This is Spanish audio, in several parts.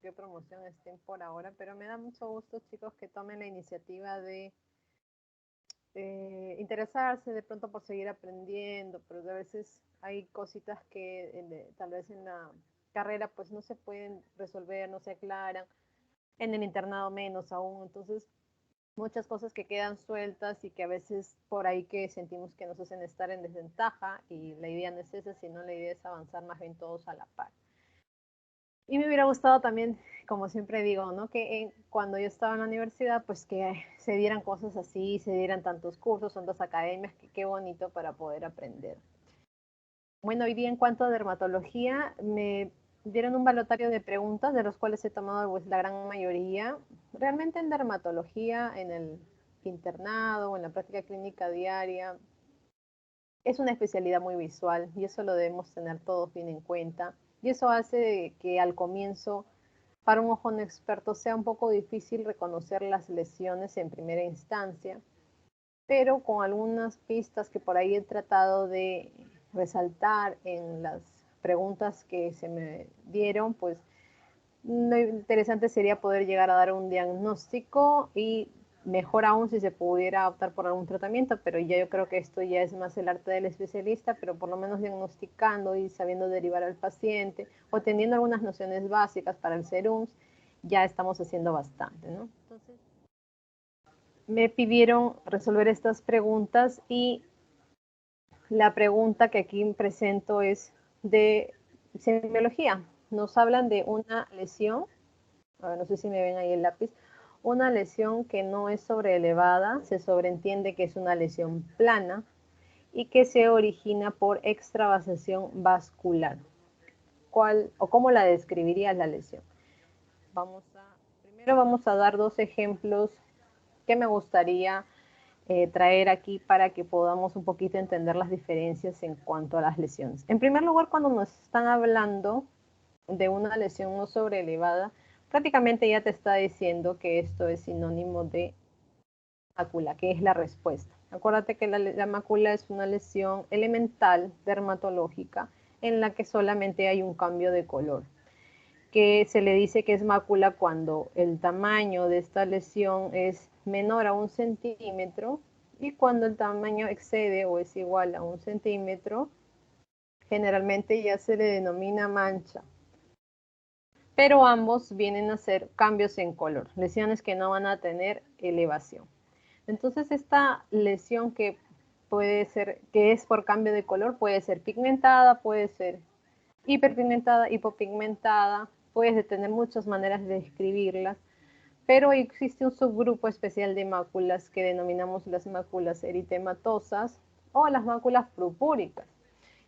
qué promoción estén por ahora, pero me da mucho gusto, chicos, que tomen la iniciativa de interesarse de pronto por seguir aprendiendo, pero a veces hay cositas que tal vez en la carrera pues no se pueden resolver, no se aclaran, en el internado menos aún, entonces muchas cosas que quedan sueltas y que a veces por ahí que sentimos que nos hacen estar en desventaja y la idea no es esa, sino la idea es avanzar más bien todos a la par. Y me hubiera gustado también, como siempre digo, ¿no? Que cuando yo estaba en la universidad, pues que se dieran cosas así, se dieran tantos cursos, tantas academias, que qué bonito para poder aprender. Bueno, hoy día en cuanto a dermatología, me dieron un balotario de preguntas, de los cuales he tomado pues, la gran mayoría. Realmente en dermatología, en el internado o en la práctica clínica diaria, es una especialidad muy visual y eso lo debemos tener todos bien en cuenta. Y eso hace que al comienzo, para un ojo no experto, sea un poco difícil reconocer las lesiones en primera instancia, pero con algunas pistas que por ahí he tratado de resaltar en las preguntas que se me dieron, pues lo interesante sería poder llegar a dar un diagnóstico y mejor aún si se pudiera optar por algún tratamiento, pero ya yo creo que esto ya es más el arte del especialista, pero por lo menos diagnosticando y sabiendo derivar al paciente o teniendo algunas nociones básicas para el serums, ya estamos haciendo bastante, ¿no? Entonces, me pidieron resolver estas preguntas y la pregunta que aquí presento es de semiología. Nos hablan de una lesión, a ver, no sé si me ven ahí el lápiz, una lesión que no es sobreelevada, se sobreentiende que es una lesión plana y que se origina por extravasación vascular. ¿Cuál o cómo la describirías la lesión? Primero vamos a dar dos ejemplos que me gustaría traer aquí para que podamos un poquito entender las diferencias en cuanto a las lesiones. En primer lugar, cuando nos están hablando de una lesión no sobreelevada, prácticamente ya te está diciendo que esto es sinónimo de mácula, que es la respuesta. Acuérdate que la mácula es una lesión elemental dermatológica en la que solamente hay un cambio de color, que se le dice que es mácula cuando el tamaño de esta lesión es menor a 1 centímetro y cuando el tamaño excede o es igual a 1 centímetro, generalmente ya se le denomina mancha. Pero ambos vienen a ser cambios en color, lesiones que no van a tener elevación. Entonces esta lesión que puede ser, que es por cambio de color, puede ser pigmentada, puede ser hiperpigmentada, hipopigmentada, puedes tener muchas maneras de describirlas, pero existe un subgrupo especial de máculas que denominamos las máculas eritematosas o las máculas purpúricas.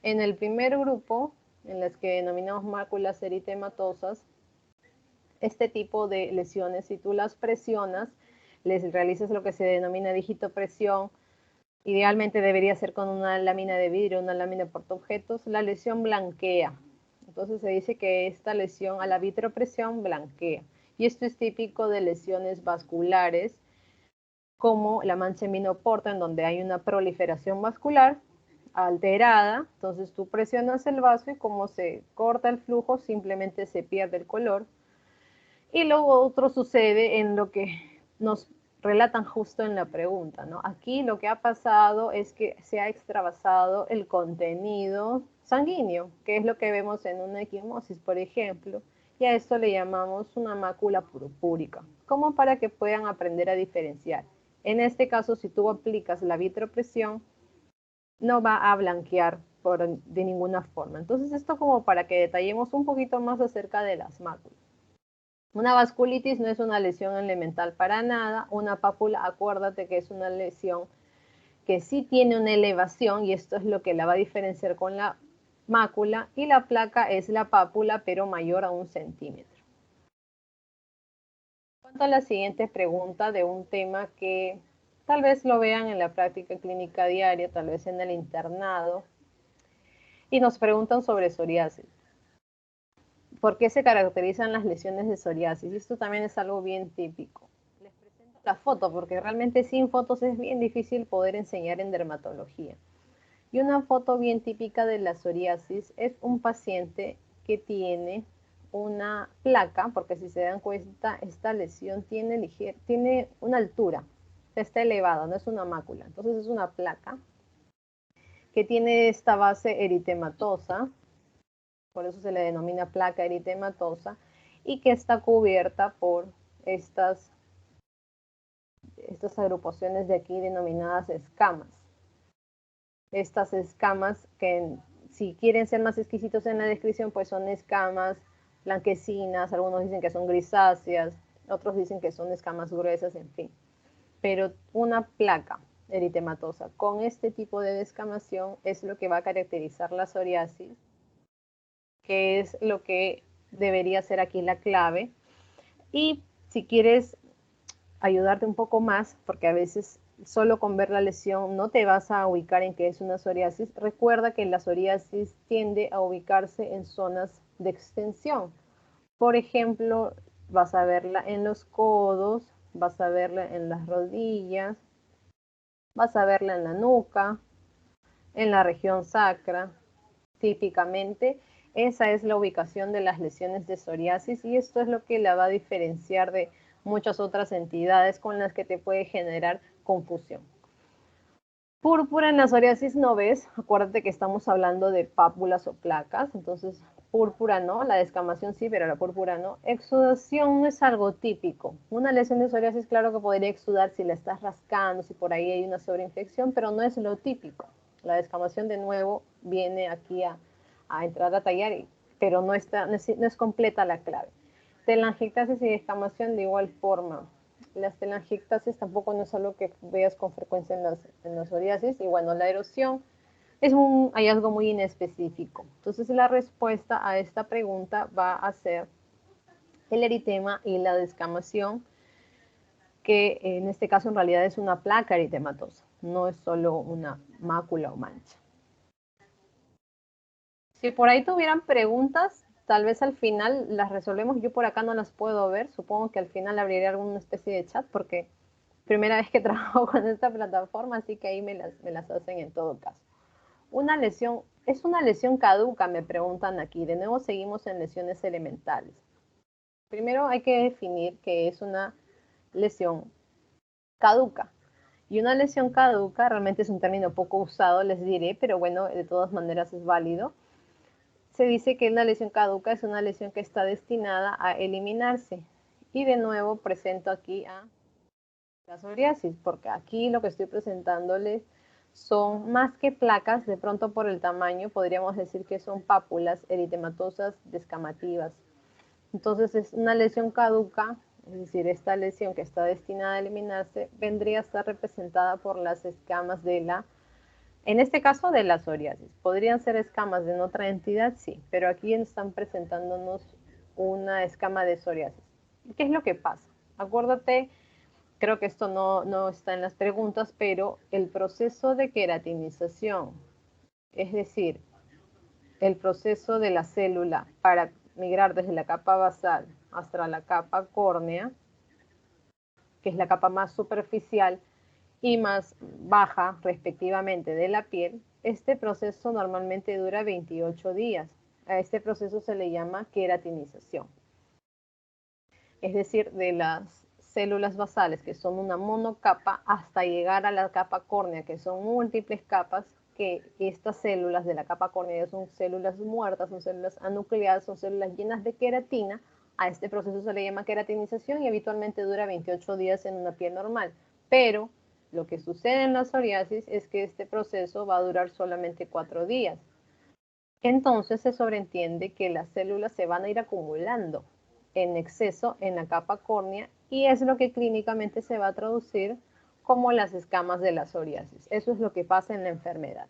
En el primer grupo, en las que denominamos máculas eritematosas, este tipo de lesiones, si tú las presionas, les realizas lo que se denomina digitopresión, idealmente debería ser con una lámina de vidrio, una lámina de portaobjetos, la lesión blanquea. Entonces se dice que esta lesión a la vitropresión blanquea. Y esto es típico de lesiones vasculares, como la mancha seminoporta, en donde hay una proliferación vascular alterada. Entonces tú presionas el vaso y como se corta el flujo, simplemente se pierde el color. Y luego otro sucede en lo que nos relatan justo en la pregunta, ¿no? Aquí lo que ha pasado es que se ha extravasado el contenido sanguíneo, que es lo que vemos en una equimosis, por ejemplo, y a esto le llamamos una mácula purpúrica, como para que puedan aprender a diferenciar. En este caso, si tú aplicas la vitropresión, no va a blanquear de ninguna forma. Entonces, esto como para que detallemos un poquito más acerca de las máculas. Una vasculitis no es una lesión elemental para nada. Una pápula, acuérdate que es una lesión que sí tiene una elevación y esto es lo que la va a diferenciar con la mácula, y la placa es la pápula pero mayor a 1 centímetro. En cuanto a la siguiente pregunta de un tema que tal vez lo vean en la práctica clínica diaria, tal vez en el internado, y nos preguntan sobre psoriasis. ¿Por qué se caracterizan las lesiones de psoriasis? Esto también es algo bien típico. Les presento la foto porque realmente sin fotos es bien difícil poder enseñar en dermatología. Y una foto bien típica de la psoriasis es un paciente que tiene una placa, porque si se dan cuenta, esta lesión tiene una altura, está elevada, no es una mácula. Entonces es una placa que tiene esta base eritematosa, por eso se le denomina placa eritematosa, y que está cubierta por estas agrupaciones de aquí denominadas escamas. Estas escamas que, si quieren ser más exquisitos en la descripción, pues son escamas blanquecinas, algunos dicen que son grisáceas, otros dicen que son escamas gruesas, en fin. Pero una placa eritematosa con este tipo de descamación es lo que va a caracterizar la psoriasis, que es lo que debería ser aquí la clave. Y si quieres ayudarte un poco más, porque a veces solo con ver la lesión no te vas a ubicar en qué es una psoriasis, recuerda que la psoriasis tiende a ubicarse en zonas de extensión. Por ejemplo, vas a verla en los codos, vas a verla en las rodillas, vas a verla en la nuca, en la región sacra. Típicamente, esa es la ubicación de las lesiones de psoriasis y esto es lo que la va a diferenciar de muchas otras entidades con las que te puede generar confusión. Púrpura en la psoriasis no ves, acuérdate que estamos hablando de pápulas o placas, entonces púrpura no, la descamación sí, pero la púrpura no. Exudación no es algo típico. Una lesión de psoriasis, claro que podría exudar si la estás rascando, si por ahí hay una sobreinfección, pero no es lo típico. La descamación de nuevo viene aquí a entrar a tallar, pero no es completa la clave. Telangiectasis y descamación de igual forma. Las telangiectasis tampoco no es algo que veas con frecuencia en las psoriasis. Y bueno, la erosión es un hallazgo muy inespecífico. Entonces la respuesta a esta pregunta va a ser el eritema y la descamación, que en este caso en realidad es una placa eritematosa, no es solo una mácula o mancha. Si por ahí tuvieran preguntas, tal vez al final las resolvemos. Yo por acá no las puedo ver. Supongo que al final abriré alguna especie de chat porque primera vez que trabajo con esta plataforma, así que ahí me las hacen en todo caso. Una lesión, ¿es una lesión caduca? Me preguntan aquí. De nuevo seguimos en lesiones elementales. Primero hay que definir qué es una lesión caduca. Y una lesión caduca realmente es un término poco usado, les diré, pero bueno, de todas maneras es válido. Se dice que una lesión caduca es una lesión que está destinada a eliminarse. Y de nuevo presento aquí a la psoriasis, porque aquí lo que estoy presentándoles son más que placas, de pronto por el tamaño podríamos decir que son pápulas eritematosas descamativas. Entonces es una lesión caduca, es decir, esta lesión que está destinada a eliminarse vendría a estar representada por las escamas en este caso de la psoriasis. ¿Podrían ser escamas de otra entidad? Sí, pero aquí están presentándonos una escama de psoriasis. ¿Qué es lo que pasa? Acuérdate, creo que esto no está en las preguntas, pero el proceso de queratinización, es decir, el proceso de la célula para migrar desde la capa basal hasta la capa córnea, que es la capa más superficial y más baja respectivamente de la piel, este proceso normalmente dura 28 días. A este proceso se le llama queratinización. Es decir, de las células basales, que son una monocapa, hasta llegar a la capa córnea, que son múltiples capas, que estas células de la capa córnea son células muertas, son células anucleadas, son células llenas de queratina. A este proceso se le llama queratinización y habitualmente dura 28 días en una piel normal. Pero lo que sucede en la psoriasis es que este proceso va a durar solamente 4 días. Entonces se sobreentiende que las células se van a ir acumulando en exceso en la capa córnea y es lo que clínicamente se va a traducir como las escamas de la psoriasis. Eso es lo que pasa en la enfermedad.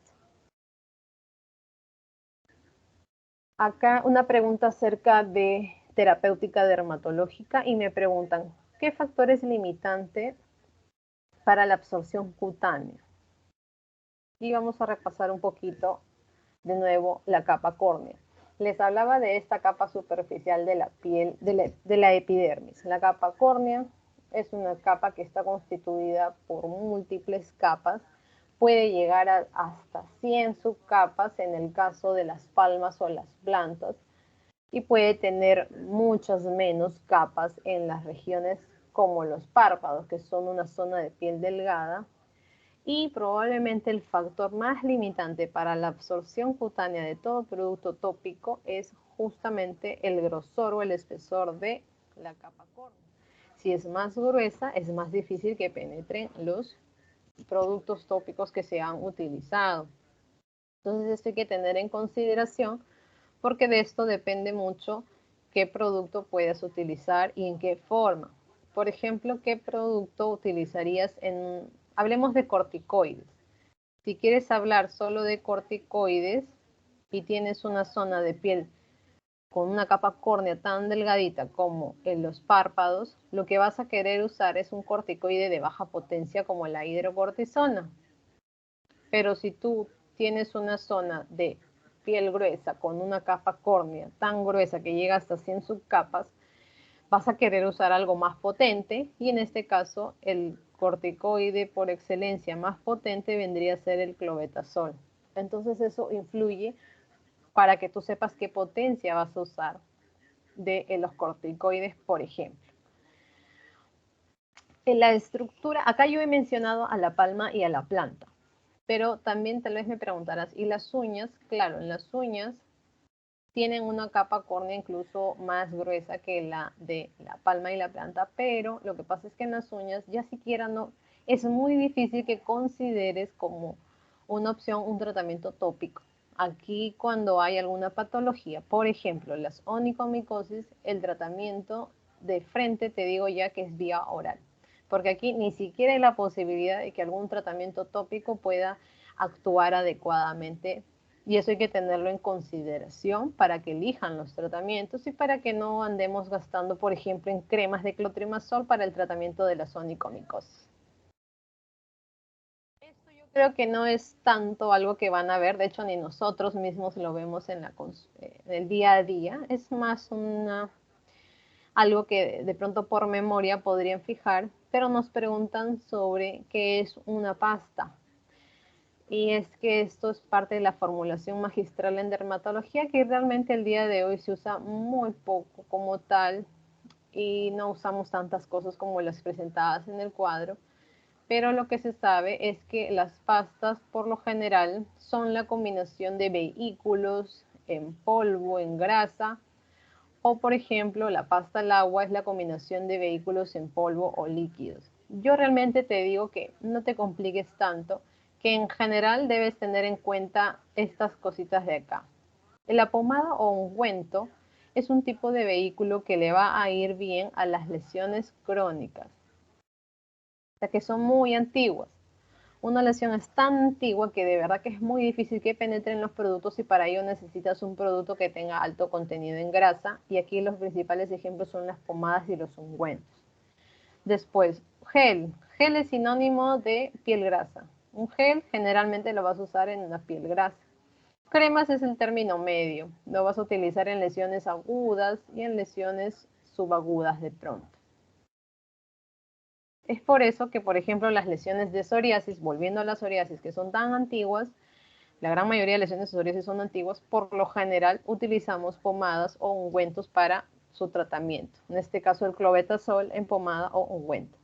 Acá una pregunta acerca de terapéutica dermatológica y me preguntan, ¿qué factor es limitante para la absorción cutánea? Y vamos a repasar un poquito de nuevo la capa córnea. Les hablaba de esta capa superficial de la piel, de la epidermis. La capa córnea es una capa que está constituida por múltiples capas. Puede llegar hasta 100 subcapas en el caso de las palmas o las plantas. y puede tener muchas menos capas en las regiones como los párpados, que son una zona de piel delgada, y probablemente el factor más limitante para la absorción cutánea de todo producto tópico es justamente el grosor o el espesor de la capa córnea. Si es más gruesa, es más difícil que penetren los productos tópicos que se han utilizado. Entonces esto hay que tener en consideración porque de esto depende mucho qué producto puedes utilizar y en qué forma. Por ejemplo, ¿qué producto utilizarías en, hablemos de corticoides? Si quieres hablar solo de corticoides y tienes una zona de piel con una capa córnea tan delgadita como en los párpados, lo que vas a querer usar es un corticoide de baja potencia como la hidrocortisona. Pero si tú tienes una zona de piel gruesa con una capa córnea tan gruesa que llega hasta 100 subcapas, vas a querer usar algo más potente y en este caso el corticoide por excelencia más potente vendría a ser el clobetasol. Entonces eso influye para que tú sepas qué potencia vas a usar de los corticoides, por ejemplo. En la estructura, acá yo he mencionado a la palma y a la planta, pero también tal vez me preguntarás, ¿y las uñas? Claro, en las uñas tienen una capa córnea incluso más gruesa que la de la palma y la planta, pero lo que pasa es que en las uñas ya siquiera no, es muy difícil que consideres como una opción un tratamiento tópico. Aquí cuando hay alguna patología, por ejemplo, las onicomicosis, el tratamiento de frente te digo ya que es vía oral, porque aquí ni siquiera hay la posibilidad de que algún tratamiento tópico pueda actuar adecuadamente y eso hay que tenerlo en consideración para que elijan los tratamientos y para que no andemos gastando, por ejemplo, en cremas de clotrimazol para el tratamiento de la onicomicosis. Esto yo creo que no es tanto algo que van a ver, de hecho ni nosotros mismos lo vemos en el día a día, es más algo que de pronto por memoria podrían fijar, pero nos preguntan sobre qué es una pasta. Y es que esto es parte de la formulación magistral en dermatología que realmente el día de hoy se usa muy poco como tal y no usamos tantas cosas como las presentadas en el cuadro. Pero lo que se sabe es que las pastas por lo general son la combinación de vehículos en polvo, en grasa, o por ejemplo la pasta al agua es la combinación de vehículos en polvo o líquidos. Yo realmente te digo que no te compliques tanto, que en general debes tener en cuenta estas cositas de acá. La pomada o ungüento es un tipo de vehículo que le va a ir bien a las lesiones crónicas, o sea que son muy antiguas. Una lesión es tan antigua que de verdad que es muy difícil que penetren los productos y para ello necesitas un producto que tenga alto contenido en grasa y aquí los principales ejemplos son las pomadas y los ungüentos. Después, gel. Gel es sinónimo de piel grasa. Un gel generalmente lo vas a usar en una piel grasa. Cremas es el término medio. Lo vas a utilizar en lesiones agudas y en lesiones subagudas de pronto. Es por eso que, por ejemplo, las lesiones de psoriasis, volviendo a la psoriasis, que son tan antiguas, la gran mayoría de lesiones de psoriasis son antiguas, por lo general utilizamos pomadas o ungüentos para su tratamiento. En este caso el clobetasol en pomada o ungüento.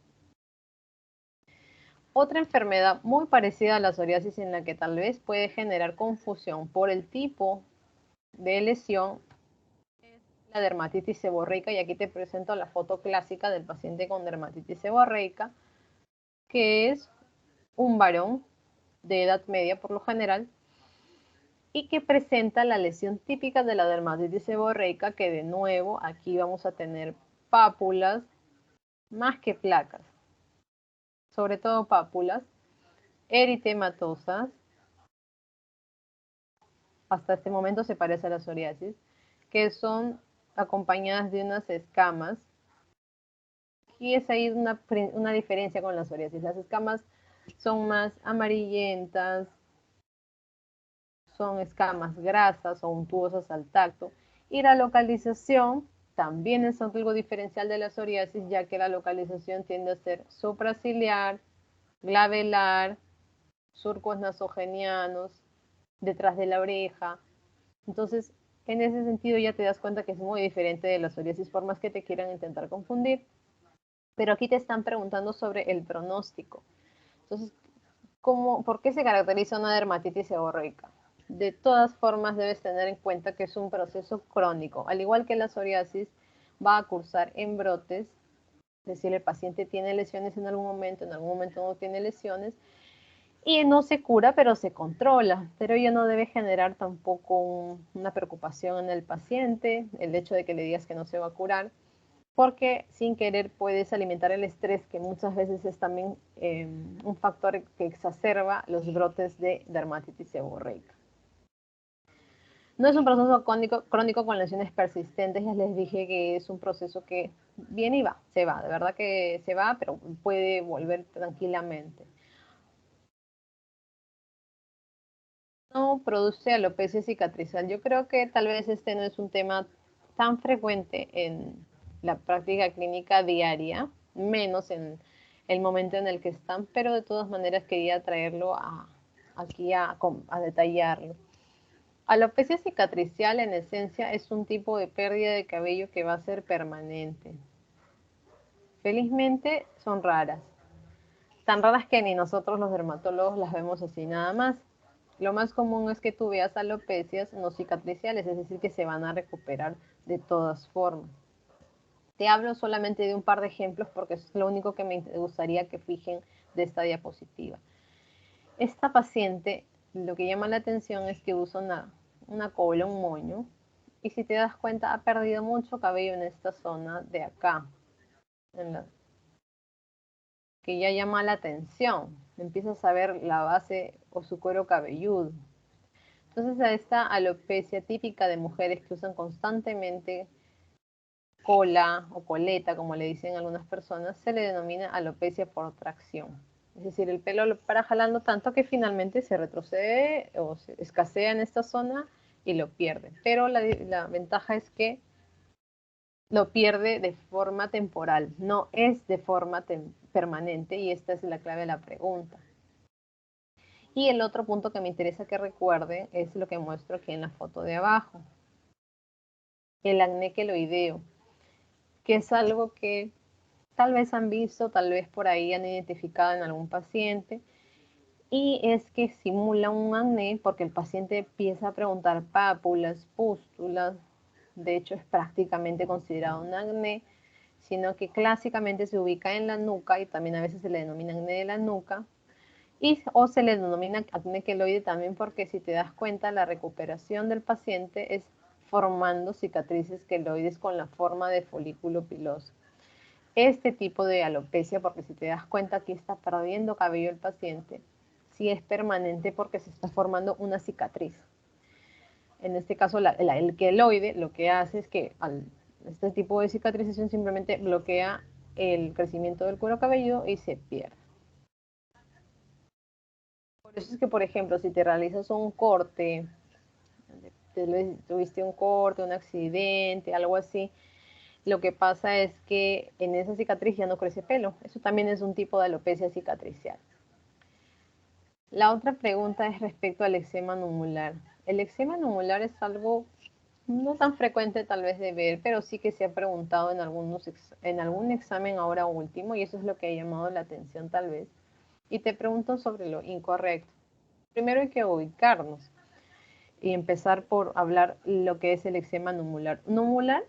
Otra enfermedad muy parecida a la psoriasis en la que tal vez puede generar confusión por el tipo de lesión es la dermatitis seborreica y aquí te presento la foto clásica del paciente con dermatitis seborreica, que es un varón de edad media por lo general y que presenta la lesión típica de la dermatitis seborreica, que de nuevo aquí vamos a tener pápulas más que placas, sobre todo pápulas, eritematosas, hasta este momento se parece a la psoriasis, que son acompañadas de unas escamas, y es ahí una diferencia con la psoriasis. Las escamas son más amarillentas, son escamas grasas o untuosas al tacto. Y la localización también es algo diferencial de la psoriasis, ya que la localización tiende a ser supraciliar, glabelar, surcos nasogenianos, detrás de la oreja. Entonces, En ese sentido ya te das cuenta que es muy diferente de la psoriasis por más que te quieran intentar confundir. Pero aquí te están preguntando sobre el pronóstico. Entonces, ¿por qué se caracteriza una dermatitis seborreica? De todas formas, debes tener en cuenta que es un proceso crónico. Al igual que la psoriasis, va a cursar en brotes. Es decir, el paciente tiene lesiones en algún momento no tiene lesiones, y no se cura, pero se controla. Pero ello no debe generar tampoco una preocupación en el paciente, el hecho de que le digas que no se va a curar, porque sin querer puedes alimentar el estrés, que muchas veces es también un factor que exacerba los brotes de dermatitis seborreica. No es un proceso crónico con lesiones persistentes, ya les dije que es un proceso que viene y va, se va, de verdad que se va, pero puede volver tranquilamente. No produce alopecia cicatrizal. Yo creo que tal vez este no es un tema tan frecuente en la práctica clínica diaria, menos en el momento en el que están, pero de todas maneras quería traerlo aquí a detallarlo. Alopecia cicatricial en esencia es un tipo de pérdida de cabello que va a ser permanente. Felizmente son raras, tan raras que ni nosotros los dermatólogos las vemos así nada más. Lo más común es que tú veas alopecias no cicatriciales, es decir, que se van a recuperar de todas formas. Te hablo solamente de un par de ejemplos porque es lo único que me gustaría que fijen de esta diapositiva. Esta paciente, lo que llama la atención es que usa una cola, un moño, y si te das cuenta ha perdido mucho cabello en esta zona de acá, que ya llama la atención. Empiezas a ver la base o su cuero cabelludo. Entonces a esta alopecia típica de mujeres que usan constantemente cola o coleta, como le dicen algunas personas, se le denomina alopecia por tracción. Es decir, el pelo lo para jalando tanto que finalmente se retrocede o se escasea en esta zona y lo pierde. Pero la ventaja es que lo pierde de forma temporal, no es de forma permanente, y esta es la clave de la pregunta. Y el otro punto que me interesa que recuerden es lo que muestro aquí en la foto de abajo. El acné queloideo, que es algo que tal vez han visto, tal vez por ahí han identificado en algún paciente, y es que simula un acné porque el paciente empieza a preguntar pápulas, pústulas. De hecho es prácticamente considerado un acné, sino que clásicamente se ubica en la nuca y también a veces se le denomina acné de la nuca, o se le denomina acné queloide también porque si te das cuenta la recuperación del paciente es formando cicatrices queloides con la forma de folículo piloso. Este tipo de alopecia, porque si te das cuenta aquí está perdiendo cabello el paciente, sí es permanente porque se está formando una cicatriz. En este caso el queloide lo que hace es que este tipo de cicatrización simplemente bloquea el crecimiento del cuero cabelludo y se pierde. Por eso es que, por ejemplo, si te realizas un corte, tuviste un corte, un accidente, algo así, lo que pasa es que en esa cicatriz ya no crece pelo. Eso también es un tipo de alopecia cicatricial. La otra pregunta es respecto al eczema numular. El eczema numular es algo no tan frecuente tal vez de ver, pero sí que se ha preguntado en algún examen ahora último, y eso es lo que ha llamado la atención tal vez. Y te preguntan sobre lo incorrecto. Primero hay que ubicarnos y empezar por hablar lo que es el eczema numular. Numular,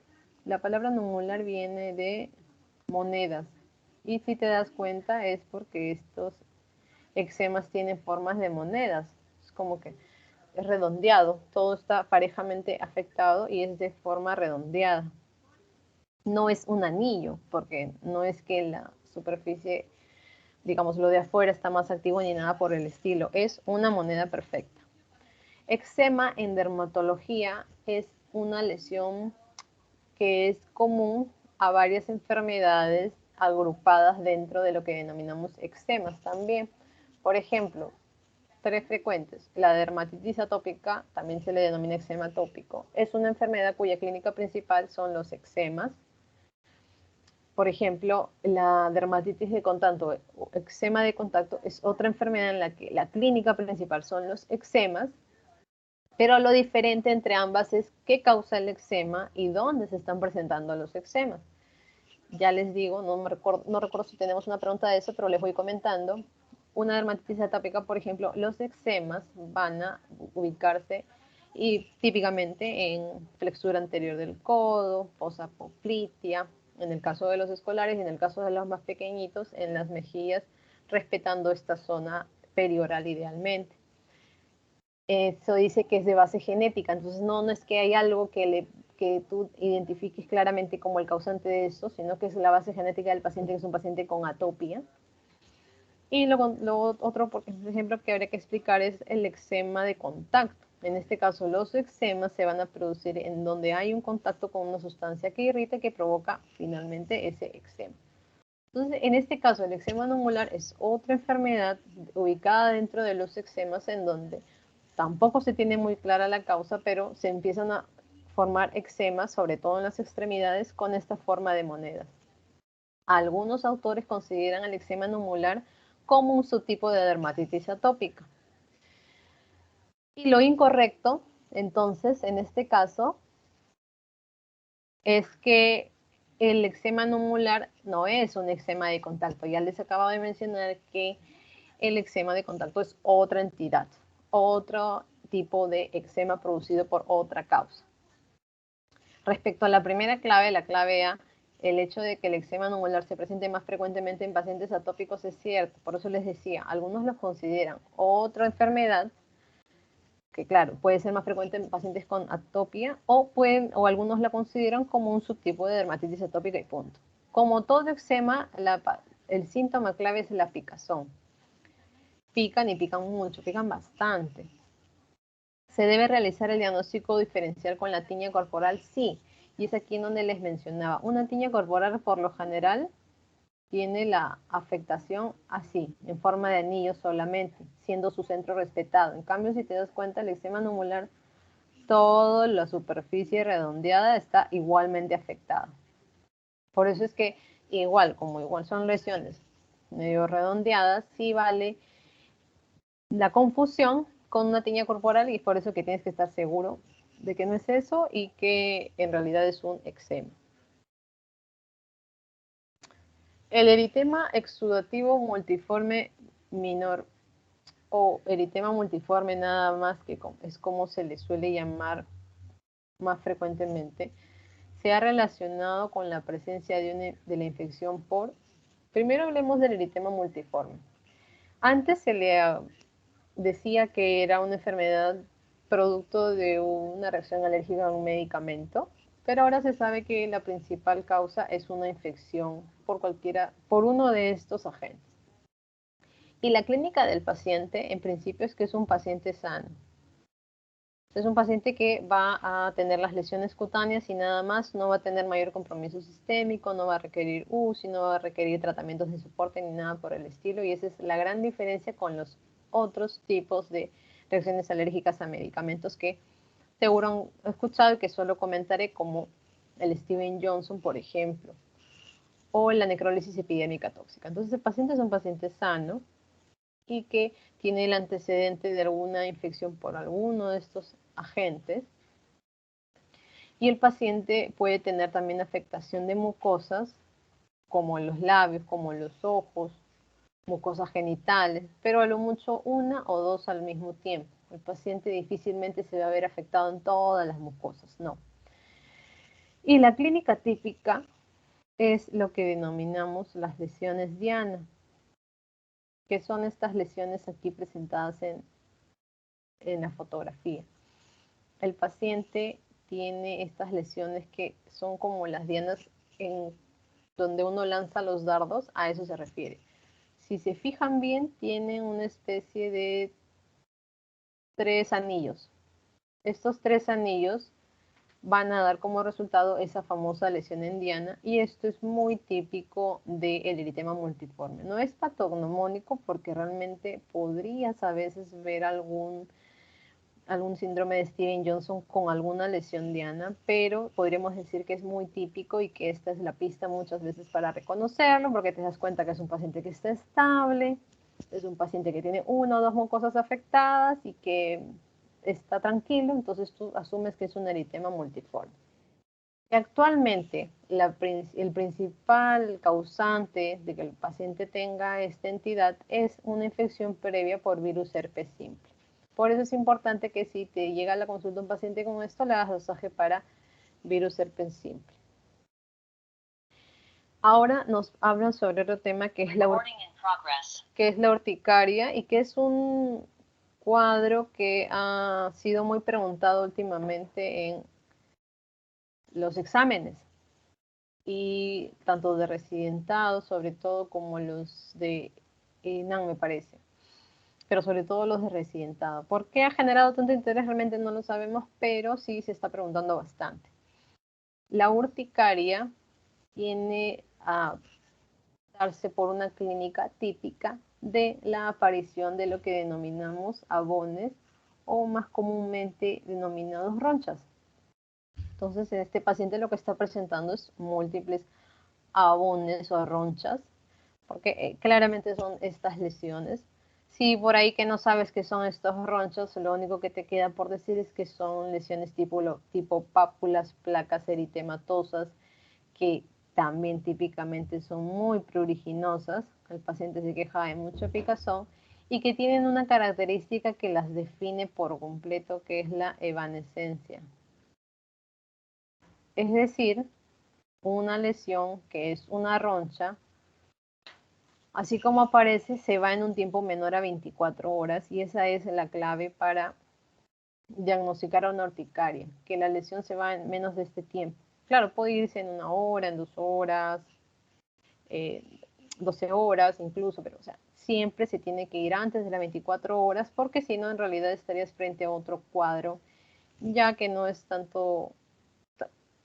la palabra numular viene de monedas, y si te das cuenta es porque estos eczemas tienen formas de monedas. Es como que es redondeado, todo está parejamente afectado y es de forma redondeada. No es un anillo, porque no es que la superficie, digamos, lo de afuera está más activo ni nada por el estilo, es una moneda perfecta. Eczema en dermatología es una lesión que es común a varias enfermedades agrupadas dentro de lo que denominamos eczemas también. Por ejemplo, tres frecuentes. La dermatitis atópica, también se le denomina eczema atópico. Es una enfermedad cuya clínica principal son los eczemas. Por ejemplo, la dermatitis de contacto o eczema de contacto es otra enfermedad en la que la clínica principal son los eczemas. Pero lo diferente entre ambas es qué causa el eczema y dónde se están presentando los eczemas. Ya les digo, no recuerdo si tenemos una pregunta de eso, pero les voy comentando. Una dermatitis atópica, por ejemplo, los eczemas van a ubicarse y típicamente en flexura anterior del codo, fosa poplitea, en el caso de los escolares y en el caso de los más pequeñitos, en las mejillas, respetando esta zona perioral idealmente. Eso dice que es de base genética, entonces no es que hay algo que tú identifiques claramente como el causante de eso, sino que es la base genética del paciente, que es un paciente con atopia. Y lo otro, por ejemplo, que habría que explicar es el eczema de contacto. En este caso, los eczemas se van a producir en donde hay un contacto con una sustancia que irrita, que provoca finalmente ese eczema. Entonces, en este caso, el eczema anular es otra enfermedad ubicada dentro de los eczemas en donde tampoco se tiene muy clara la causa, pero se empiezan a formar eczemas, sobre todo en las extremidades, con esta forma de monedas. Algunos autores consideran el eczema anular como un subtipo de dermatitis atópica. Y lo incorrecto, entonces, en este caso, es que el eczema anular no es un eczema de contacto. Ya les acabo de mencionar que el eczema de contacto es otra entidad, otro tipo de eczema producido por otra causa. Respecto a la primera clave, la clave A, el hecho de que el eczema anular se presente más frecuentemente en pacientes atópicos es cierto. Por eso les decía, algunos lo consideran otra enfermedad, que claro, puede ser más frecuente en pacientes con atopia, o algunos la consideran como un subtipo de dermatitis atópica y punto. Como todo eczema, el síntoma clave es la picazón. Pican y pican mucho, pican bastante. ¿Se debe realizar el diagnóstico diferencial con la tiña corporal? Sí, y es aquí en donde les mencionaba. Una tiña corporal por lo general tiene la afectación así, en forma de anillo solamente, siendo su centro respetado. En cambio, si te das cuenta, el eczema anular, toda la superficie redondeada está igualmente afectada. Por eso es que igual son lesiones medio redondeadas, sí vale la confusión con una tiña corporal, y es por eso que tienes que estar seguro de que no es eso y que en realidad es un eczema. El eritema exudativo multiforme minor, o eritema multiforme nada más, que es como se le suele llamar más frecuentemente, se ha relacionado con la presencia de la infección por... Primero hablemos del eritema multiforme. Antes se le decía que era una enfermedad producto de una reacción alérgica a un medicamento, pero ahora se sabe que la principal causa es una infección por uno de estos agentes. Y la clínica del paciente, en principio, es que es un paciente sano. Es un paciente que va a tener las lesiones cutáneas y nada más, no va a tener mayor compromiso sistémico, no va a requerir UCI, no va a requerir tratamientos de soporte ni nada por el estilo, y esa es la gran diferencia con los otros tipos de reacciones alérgicas a medicamentos que seguro han escuchado y que solo comentaré, como el Steven Johnson, por ejemplo, o la necrólisis epidémica tóxica. Entonces el paciente es un paciente sano y que tiene el antecedente de alguna infección por alguno de estos agentes, y el paciente puede tener también afectación de mucosas, como en los labios, como en los ojos, mucosas genitales, pero a lo mucho una o dos al mismo tiempo. El paciente difícilmente se va a ver afectado en todas las mucosas, no. Y la clínica típica es lo que denominamos las lesiones Diana, que son estas lesiones aquí presentadas en la fotografía. El paciente tiene estas lesiones que son como las dianas en donde uno lanza los dardos, a eso se refiere. Si se fijan bien, tienen una especie de 3 anillos. Estos 3 anillos van a dar como resultado esa famosa lesión en diana, y esto es muy típico del eritema multiforme. No es patognomónico porque realmente podrías a veces ver algún síndrome de Steven Johnson con alguna lesión diana, pero podríamos decir que es muy típico y que esta es la pista muchas veces para reconocerlo, porque te das cuenta que es un paciente que está estable, es un paciente que tiene 1 o 2 mucosas afectadas y que está tranquilo, entonces tú asumes que es un eritema multiforme. Y actualmente, el principal causante de que el paciente tenga esta entidad es una infección previa por virus herpes simple. Por eso es importante que si te llega a la consulta un paciente con esto, le hagas dosaje para virus herpes simple. Ahora nos hablan sobre otro tema que es la urticaria y que es un cuadro que ha sido muy preguntado últimamente en los exámenes, y tanto de residentado, sobre todo, como los de INAN, me parece, pero sobre todo los de residentado. ¿Por qué ha generado tanto interés? Realmente no lo sabemos, pero sí se está preguntando bastante. La urticaria tiene a darse por una clínica típica de la aparición de lo que denominamos abones, o más comúnmente denominados ronchas. Entonces, en este paciente lo que está presentando es múltiples abones o ronchas, porque claramente son estas lesiones. Si por ahí que no sabes qué son estos ronchos, lo único que te queda por decir es que son lesiones tipo pápulas, placas eritematosas, que también típicamente son muy pruriginosas. El paciente se queja de mucha picazón y que tienen una característica que las define por completo, que es la evanescencia. Es decir, una lesión que es una roncha, así como aparece, se va en un tiempo menor a 24 horas, y esa es la clave para diagnosticar una urticaria, que la lesión se va en menos de este tiempo. Claro, puede irse en 1 hora, en 2 horas, 12 horas incluso, pero o sea, siempre se tiene que ir antes de las 24 horas, porque si no, en realidad estarías frente a otro cuadro, ya que no es tanto,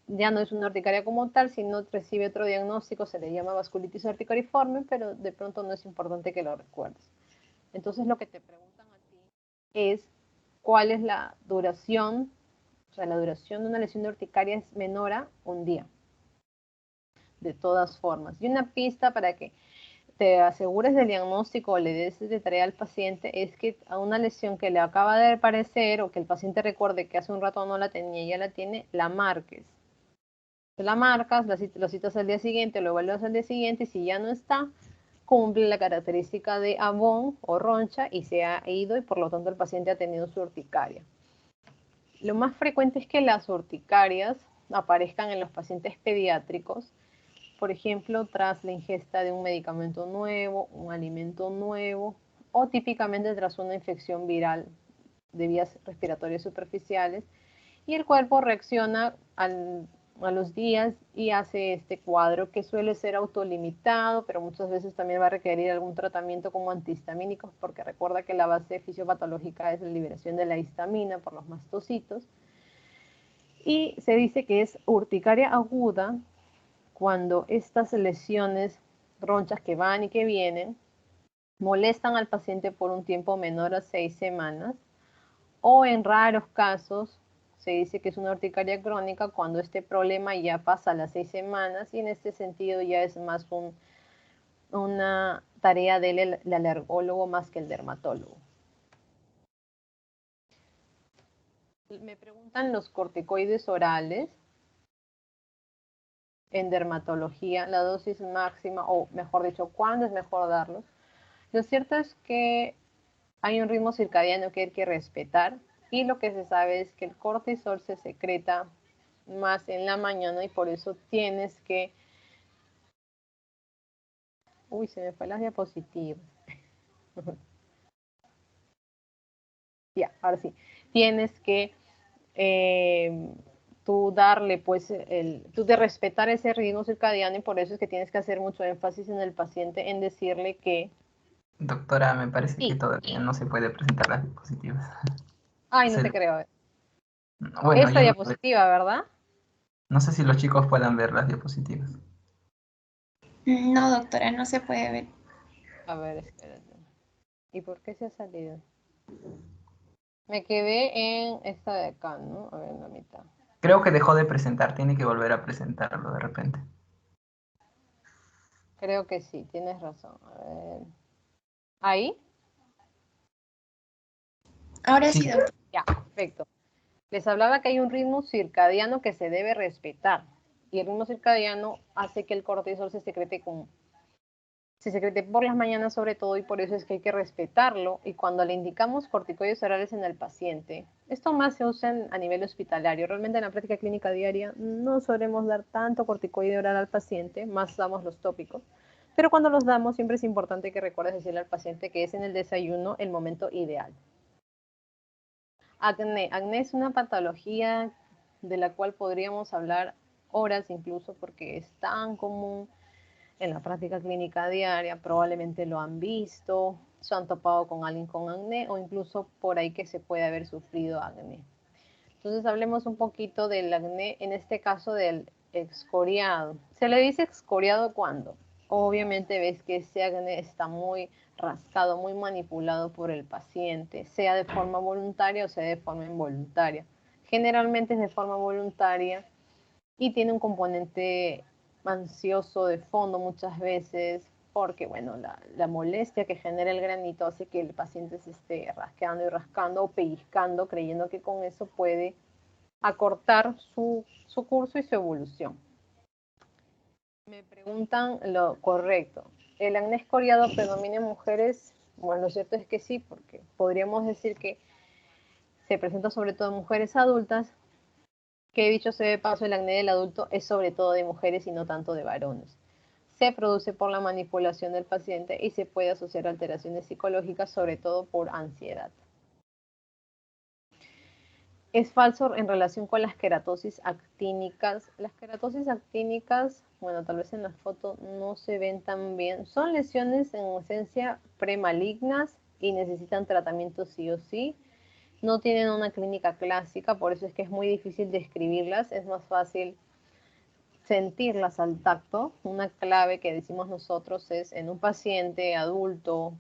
ya no es una urticaria como tal, sino recibe otro diagnóstico, se le llama vasculitis urticariforme, pero de pronto no es importante que lo recuerdes. Entonces lo que te preguntan a ti es cuál es la duración, o sea, la duración de una lesión de urticaria es menor a 1 día, de todas formas. Y una pista para que te asegures del diagnóstico o le des de tarea al paciente es que a una lesión que le acaba de aparecer, o que el paciente recuerde que hace un rato no la tenía y ya la tiene, la marques. La marcas, lo citas al día siguiente, lo evalúas al día siguiente, y si ya no está, cumple la característica de abón o roncha y se ha ido, y por lo tanto el paciente ha tenido su urticaria. Lo más frecuente es que las urticarias aparezcan en los pacientes pediátricos, por ejemplo, tras la ingesta de un medicamento nuevo, un alimento nuevo, o típicamente tras una infección viral de vías respiratorias superficiales, y el cuerpo reacciona a los días y hace este cuadro, que suele ser autolimitado, pero muchas veces también va a requerir algún tratamiento como antihistamínicos, porque recuerda que la base fisiopatológica es la liberación de la histamina por los mastocitos. Y se dice que es urticaria aguda cuando estas lesiones, ronchas que van y que vienen, molestan al paciente por un tiempo menor a 6 semanas, o en raros casos se dice que es una urticaria crónica cuando este problema ya pasa las 6 semanas, y en este sentido ya es más una tarea del alergólogo más que el dermatólogo. Me preguntan los corticoides orales en dermatología, la dosis máxima, o mejor dicho, ¿cuándo es mejor darlos? Lo cierto es que hay un ritmo circadiano que hay que respetar, y lo que se sabe es que el cortisol se secreta más en la mañana, y por eso tienes que... Uy, se me fue las diapositivas. Ya, ahora sí. Tienes que tú darle, pues, tú de respetar ese ritmo circadiano, y por eso es que tienes que hacer mucho énfasis en el paciente, en decirle que... Doctora, me parece que Sí. todavía no se puede presentar las diapositivas. Ay, no Se te lo- creo. Bueno, Esta yo no lo veo. diapositiva, ¿verdad? No sé si los chicos puedan ver las diapositivas. No, doctora, no se puede ver. A ver, espérate. ¿Y por qué se ha salido? Me quedé en esta de acá, ¿no? A ver, en la mitad. Creo que dejó de presentar, tiene que volver a presentarlo de repente. Creo que sí, tienes razón. A ver. ¿Ahí? Ahora sí, Sí, doctora. Ya. Perfecto. Les hablaba que hay un ritmo circadiano que se debe respetar. Y el ritmo circadiano hace que el cortisol se secrete por las mañanas sobre todo, y por eso es que hay que respetarlo. Y cuando le indicamos corticoides orales en el paciente, esto más se usa a nivel hospitalario. Realmente en la práctica clínica diaria no solemos dar tanto corticoide oral al paciente, más damos los tópicos. Pero cuando los damos siempre es importante que recuerdes decirle al paciente que es en el desayuno el momento ideal. Acné. Acné es una patología de la cual podríamos hablar horas incluso, porque es tan común en la práctica clínica diaria. Probablemente lo han visto, se han topado con alguien con acné o incluso por ahí que se puede haber sufrido acné. Entonces hablemos un poquito del acné, en este caso del excoriado. Se le dice excoriado cuando obviamente ves que ese acné está muy rascado, muy manipulado por el paciente, sea de forma voluntaria o sea de forma involuntaria. Generalmente es de forma voluntaria y tiene un componente ansioso de fondo muchas veces, porque bueno, la molestia que genera el granito hace que el paciente se esté rascando y rascando o pellizcando, creyendo que con eso puede acortar su curso y su evolución. Me preguntan lo correcto. ¿El acné escoriado predomina en mujeres? Bueno, lo cierto es que sí, porque podríamos decir que se presenta sobre todo en mujeres adultas, que dicho sea de paso, el acné del adulto es sobre todo de mujeres y no tanto de varones. Se produce por la manipulación del paciente y se puede asociar a alteraciones psicológicas, sobre todo por ansiedad. Es falso en relación con las queratosis actínicas. Las queratosis actínicas, bueno, tal vez en la foto no se ven tan bien. Son lesiones en esencia premalignas y necesitan tratamiento sí o sí. No tienen una clínica clásica, por eso es que es muy difícil describirlas. Es más fácil sentirlas al tacto. Una clave que decimos nosotros es en un paciente adulto,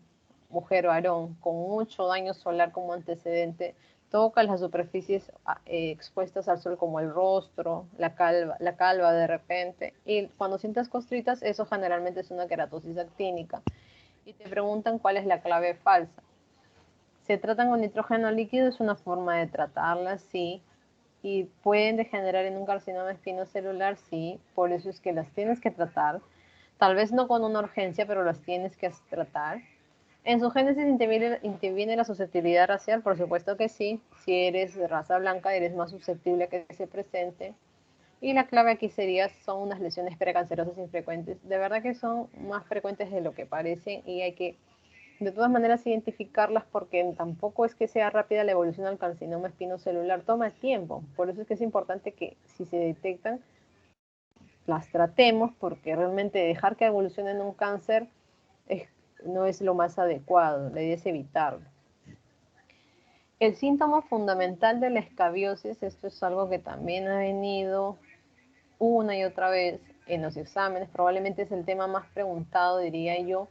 mujer o varón, con mucho daño solar como antecedente, tocas las superficies expuestas al sol como el rostro, la calva de repente, y cuando sientas costritas, eso generalmente es una queratosis actínica. Y te preguntan cuál es la clave falsa. Se tratan con nitrógeno líquido, es una forma de tratarla, sí, y pueden degenerar en un carcinoma espinocelular, sí, por eso es que las tienes que tratar, tal vez no con una urgencia, pero las tienes que tratar. En su génesis interviene la susceptibilidad racial, por supuesto que sí, si eres de raza blanca eres más susceptible a que se presente, y la clave aquí son unas lesiones precancerosas infrecuentes, de verdad que son más frecuentes de lo que parecen y hay que de todas maneras identificarlas porque tampoco es que sea rápida la evolución al carcinoma espinocelular, toma tiempo. Por eso es que es importante que si se detectan, las tratemos, porque realmente dejar que evolucionen un cáncer no es lo más adecuado, la idea es evitarlo. El síntoma fundamental de la escabiosis, esto es algo que también ha venido una y otra vez en los exámenes, probablemente es el tema más preguntado, diría yo,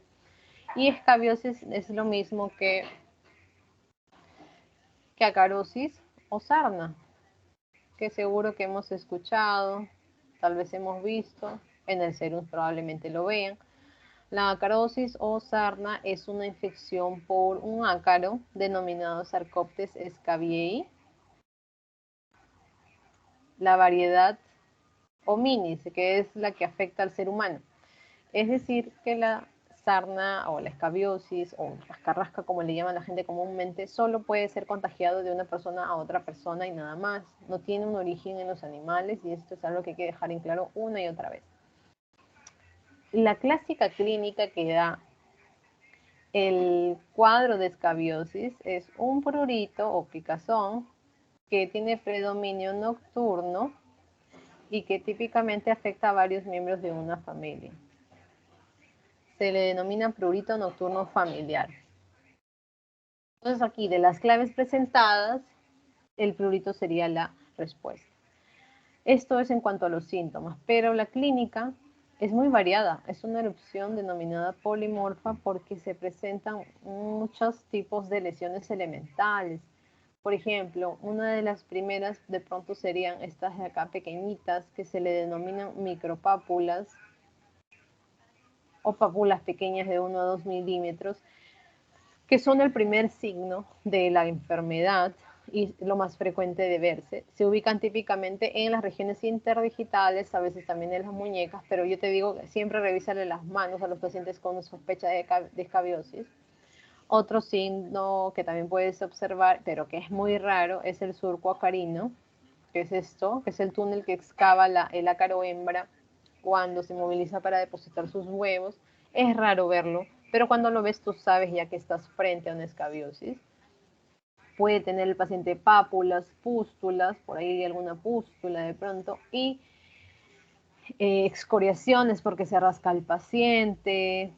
y escabiosis es lo mismo que acarosis o sarna, que seguro que hemos escuchado, tal vez hemos visto, en el serum probablemente lo vean. La acarosis o sarna es una infección por un ácaro denominado Sarcoptes scabiei, la variedad hominis, que es la que afecta al ser humano. Es decir, que la sarna o la escabiosis o la carrasca, como le llaman la gente comúnmente, solo puede ser contagiado de una persona a otra persona y nada más. No tiene un origen en los animales y esto es algo que hay que dejar en claro una y otra vez. La clásica clínica que da el cuadro de escabiosis es un prurito o picazón que tiene predominio nocturno y que típicamente afecta a varios miembros de una familia. Se le denomina prurito nocturno familiar. Entonces aquí, de las claves presentadas, el prurito sería la respuesta. Esto es en cuanto a los síntomas, pero la clínica es muy variada. Es una erupción denominada polimorfa porque se presentan muchos tipos de lesiones elementales. Por ejemplo, una de las primeras de pronto serían estas de acá pequeñitas que se le denominan micropápulas o pápulas pequeñas de 1 a 2 milímetros, que son el primer signo de la enfermedad. y lo más frecuente de verse. Se ubican típicamente en las regiones interdigitales, a veces también en las muñecas, pero yo te digo que siempre revísale las manos a los pacientes con sospecha de escabiosis. Otro signo que también puedes observar, pero que es muy raro, es el surco acarino, que es esto, que es el túnel que excava el ácaro hembra cuando se moviliza para depositar sus huevos. Es raro verlo, pero cuando lo ves tú sabes ya que estás frente a una escabiosis. Puede tener el paciente pápulas, pústulas, por ahí hay alguna pústula de pronto, y excoriaciones porque se rasca el paciente,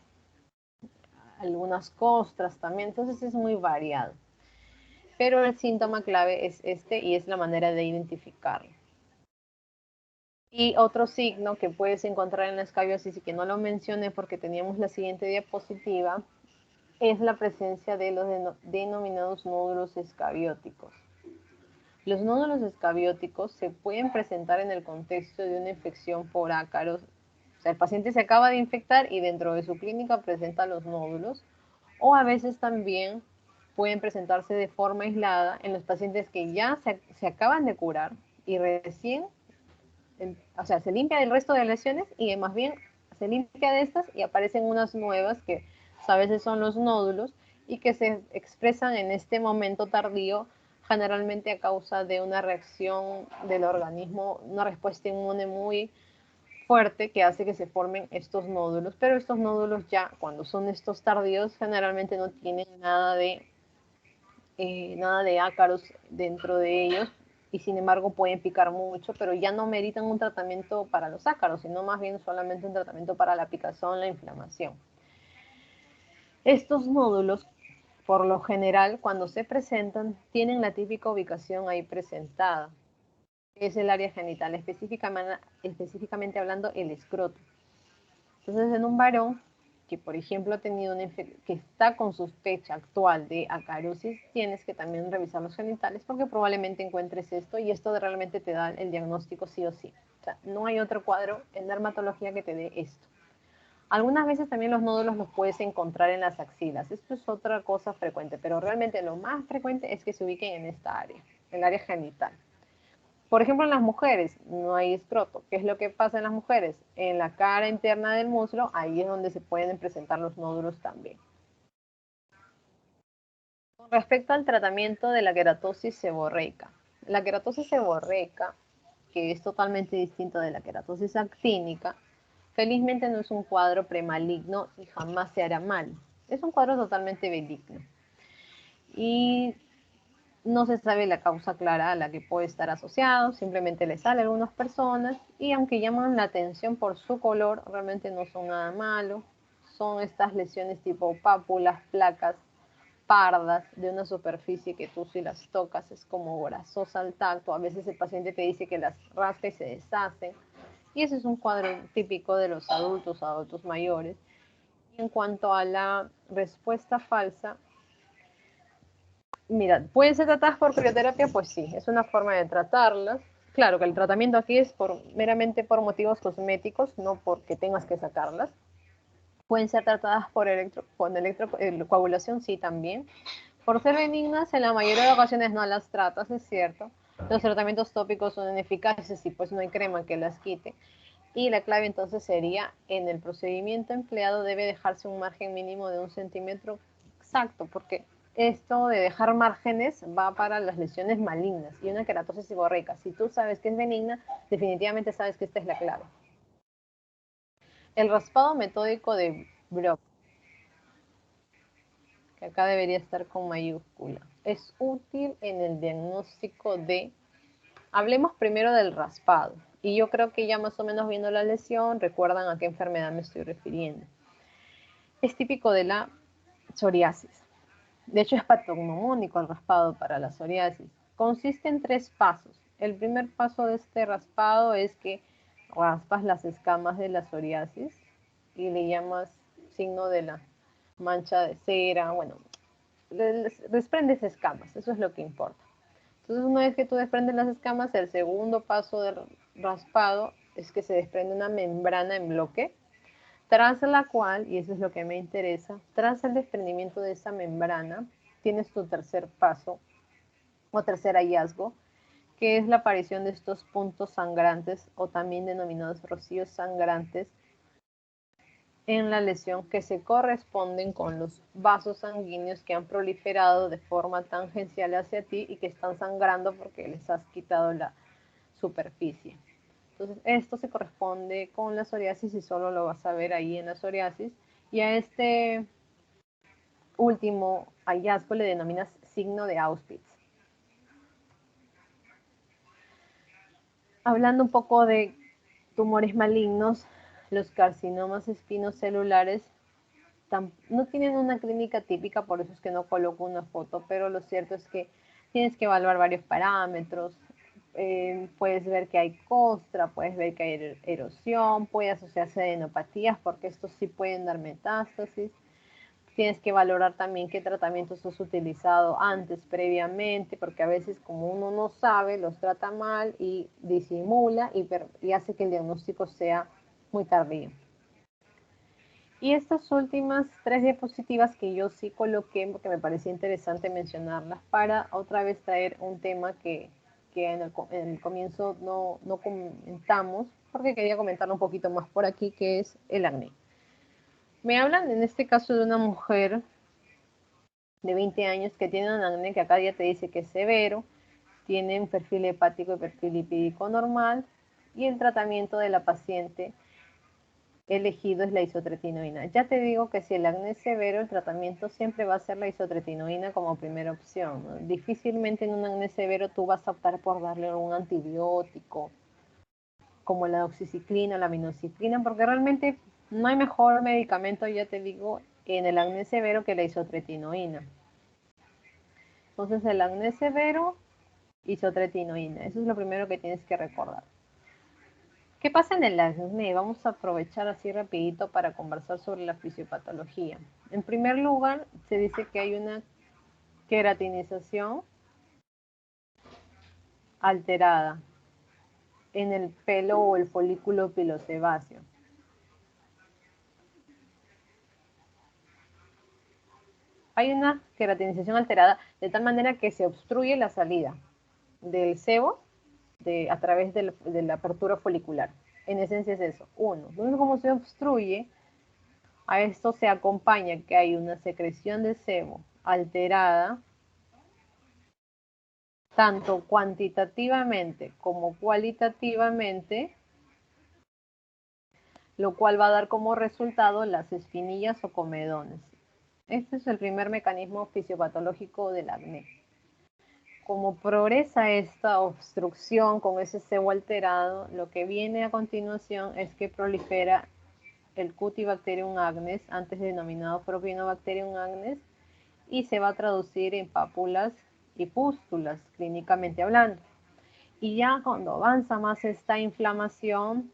algunas costras también, entonces es muy variado. Pero el síntoma clave es este y es la manera de identificarlo. Y otro signo que puedes encontrar en la escabiosis y que no lo mencioné porque teníamos la siguiente diapositiva, es la presencia de los denominados nódulos escabióticos. Los nódulos escabióticos se pueden presentar en el contexto de una infección por ácaros. O sea, el paciente se acaba de infectar y dentro de su clínica presenta los nódulos, o a veces también pueden presentarse de forma aislada en los pacientes que ya se acaban de curar y recién, o sea, se limpia del resto de lesiones y más bien se limpia de estas y aparecen unas nuevas que a veces son los nódulos y que se expresan en este momento tardío, generalmente a causa de una reacción del organismo, una respuesta inmune muy fuerte que hace que se formen estos nódulos, pero estos nódulos ya cuando son estos tardíos generalmente no tienen nada de ácaros dentro de ellos y sin embargo pueden picar mucho, pero ya no meritan un tratamiento para los ácaros, sino más bien solamente un tratamiento para la picazón, la inflamación. Estos nódulos, por lo general, cuando se presentan, tienen la típica ubicación ahí presentada. Es el área genital, específicamente hablando el escroto. Entonces, en un varón que, por ejemplo, ha tenido que está con sospecha actual de acarosis, tienes que también revisar los genitales porque probablemente encuentres esto y esto realmente te da el diagnóstico sí o sí. O sea, no hay otro cuadro en dermatología que te dé esto. Algunas veces también los nódulos los puedes encontrar en las axilas. Esto es otra cosa frecuente, pero realmente lo más frecuente es que se ubiquen en esta área, en el área genital. Por ejemplo, en las mujeres no hay escroto. ¿Qué es lo que pasa en las mujeres? En la cara interna del muslo, ahí es donde se pueden presentar los nódulos también. Con respecto al tratamiento de la queratosis seborreica. La queratosis seborreica, que es totalmente distinto de la queratosis actínica, felizmente no es un cuadro premaligno y jamás se hará mal. Es un cuadro totalmente benigno. Y no se sabe la causa clara a la que puede estar asociado, simplemente le sale a algunas personas y aunque llaman la atención por su color, realmente no son nada malo. Son estas lesiones tipo pápulas, placas pardas de una superficie que tú si las tocas es como grasosa al tacto. A veces el paciente te dice que las rasca y se deshacen. Y ese es un cuadro típico de los adultos mayores. Y en cuanto a la respuesta falsa, mira, ¿pueden ser tratadas por crioterapia? Pues sí, es una forma de tratarlas. Claro que el tratamiento aquí es meramente por motivos cosméticos, no porque tengas que sacarlas. Pueden ser tratadas por electrocoagulación, sí, también. Por ser benignas, en la mayoría de ocasiones no las tratas, es cierto. Los tratamientos tópicos son ineficaces y pues no hay crema que las quite. Y la clave entonces sería, en el procedimiento empleado debe dejarse un margen mínimo de 1 centímetro exacto, porque esto de dejar márgenes va para las lesiones malignas y una queratosis seborreica. Si tú sabes que es benigna, definitivamente sabes que esta es la clave. El raspado metódico de Brock, que acá debería estar con mayúscula, es útil en el diagnóstico de... Hablemos primero del raspado. Y yo creo que ya más o menos viendo la lesión, recuerdan a qué enfermedad me estoy refiriendo. Es típico de la psoriasis. De hecho, es patognomónico el raspado para la psoriasis. Consiste en 3 pasos. El primer paso de este raspado es que raspas las escamas de la psoriasis y le llamas signo de la mancha de cera. Bueno, desprendes escamas, eso es lo que importa. Entonces, una vez que tú desprendes las escamas, el segundo paso del raspado es que se desprende una membrana en bloque, tras la cual, y eso es lo que me interesa, tras el desprendimiento de esa membrana, tienes tu tercer paso, o tercer hallazgo, que es la aparición de estos puntos sangrantes o también denominados rocíos sangrantes en la lesión que se corresponden con los vasos sanguíneos que han proliferado de forma tangencial hacia ti y que están sangrando porque les has quitado la superficie. Entonces, esto se corresponde con la psoriasis y solo lo vas a ver ahí en la psoriasis. Y a este último hallazgo le denominas signo de Auschwitz. Hablando un poco de tumores malignos, los carcinomas espinocelulares no tienen una clínica típica, por eso es que no coloco una foto, pero lo cierto es que tienes que evaluar varios parámetros. Puedes ver que hay costra, puedes ver que hay erosión, puede asociarse a adenopatías, porque estos sí pueden dar metástasis. Tienes que valorar también qué tratamientos has utilizado antes, previamente, porque a veces como uno no sabe, los trata mal y disimula y hace que el diagnóstico sea muy tardío. Y estas últimas 3 diapositivas que yo sí coloqué, porque me parecía interesante mencionarlas, para otra vez traer un tema que en el comienzo no comentamos, porque quería comentarlo un poquito más por aquí, que es el acné. Me hablan en este caso de una mujer de 20 años que tiene un acné que acá ya te dice que es severo, tiene un perfil hepático y perfil lipídico normal, y el tratamiento de la paciente elegido es la isotretinoína. Ya te digo que si el acné es severo, el tratamiento siempre va a ser la isotretinoína como primera opción, ¿no? Difícilmente en un acné severo tú vas a optar por darle un antibiótico como la doxiciclina, la minoxiclina, porque realmente no hay mejor medicamento, ya te digo, en el acné severo que la isotretinoína. Entonces el acné severo, isotretinoína, eso es lo primero que tienes que recordar. ¿Qué pasa en el acné? Vamos a aprovechar así rapidito para conversar sobre la fisiopatología. En primer lugar, se dice que hay una queratinización alterada en el pelo o el folículo pilosebáceo. Hay una queratinización alterada de tal manera que se obstruye la salida del sebo a través de la apertura folicular. En esencia es eso. Uno. Entonces, como se obstruye, a esto se acompaña que hay una secreción de sebo alterada, tanto cuantitativamente como cualitativamente, lo cual va a dar como resultado las espinillas o comedones. Este es el primer mecanismo fisiopatológico del acné. Como progresa esta obstrucción con ese sebo alterado, lo que viene a continuación es que prolifera el Cutibacterium acnes, antes denominado Propionobacterium acnes, y se va a traducir en pápulas y pústulas, clínicamente hablando. Y ya cuando avanza más esta inflamación,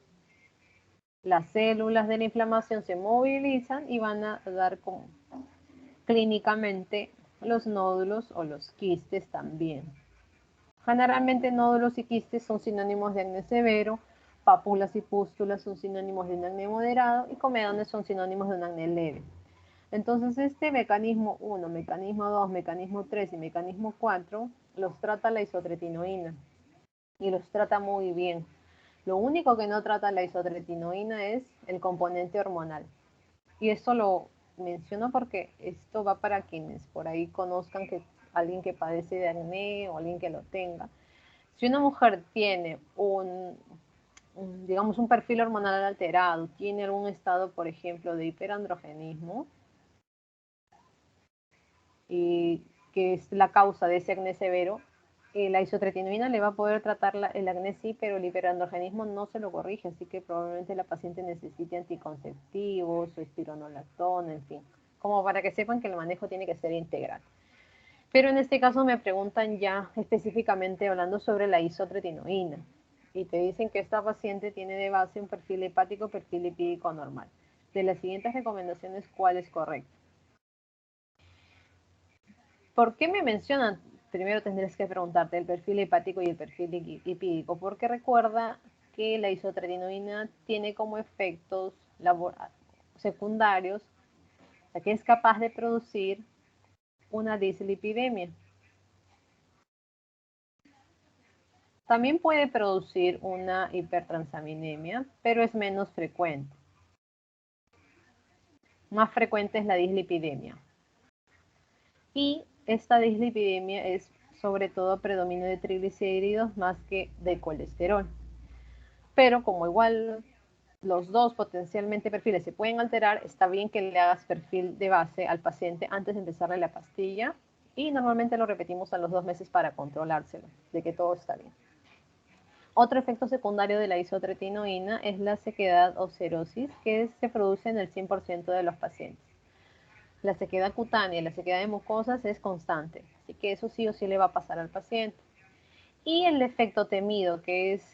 las células de la inflamación se movilizan y van a dar como clínicamente los nódulos o los quistes también. Generalmente nódulos y quistes son sinónimos de acné severo, pápulas y pústulas son sinónimos de un acné moderado y comedones son sinónimos de un acné leve. Entonces este mecanismo 1, mecanismo 2, mecanismo 3 y mecanismo 4 los trata la isotretinoína y los trata muy bien. Lo único que no trata la isotretinoína es el componente hormonal. Y esto lo menciono porque esto va para quienes por ahí conozcan que alguien que padece de acné o alguien que lo tenga. Si una mujer tiene digamos, un perfil hormonal alterado, tiene algún estado, por ejemplo, de hiperandrogenismo, y que es la causa de ese acné severo, la isotretinoína le va a poder tratar el acné sí, pero el hiperandrogenismo no se lo corrige, así que probablemente la paciente necesite anticonceptivos o espironolactona, en fin, como para que sepan que el manejo tiene que ser integral. Pero en este caso me preguntan ya específicamente hablando sobre la isotretinoína y te dicen que esta paciente tiene de base un perfil hepático, perfil lipídico normal. De las siguientes recomendaciones, ¿cuál es correcto? ¿Por qué me mencionan? Primero tendrías que preguntarte el perfil hepático y el perfil lipídico, porque recuerda que la isotretinoína tiene como efectos secundarios, o sea, que es capaz de producir una dislipidemia. También puede producir una hipertransaminemia, pero es menos frecuente. Más frecuente es la dislipidemia. Y esta dislipidemia es sobre todo predominio de triglicéridos más que de colesterol. Pero como igual los dos potencialmente perfiles se pueden alterar, está bien que le hagas perfil de base al paciente antes de empezarle la pastilla y normalmente lo repetimos a los 2 meses para controlárselo, de que todo está bien. Otro efecto secundario de la isotretinoína es la sequedad o cerosis que se produce en el 100% de los pacientes. La sequedad cutánea y la sequedad de mucosas es constante, así que eso sí o sí le va a pasar al paciente. Y el efecto temido, que es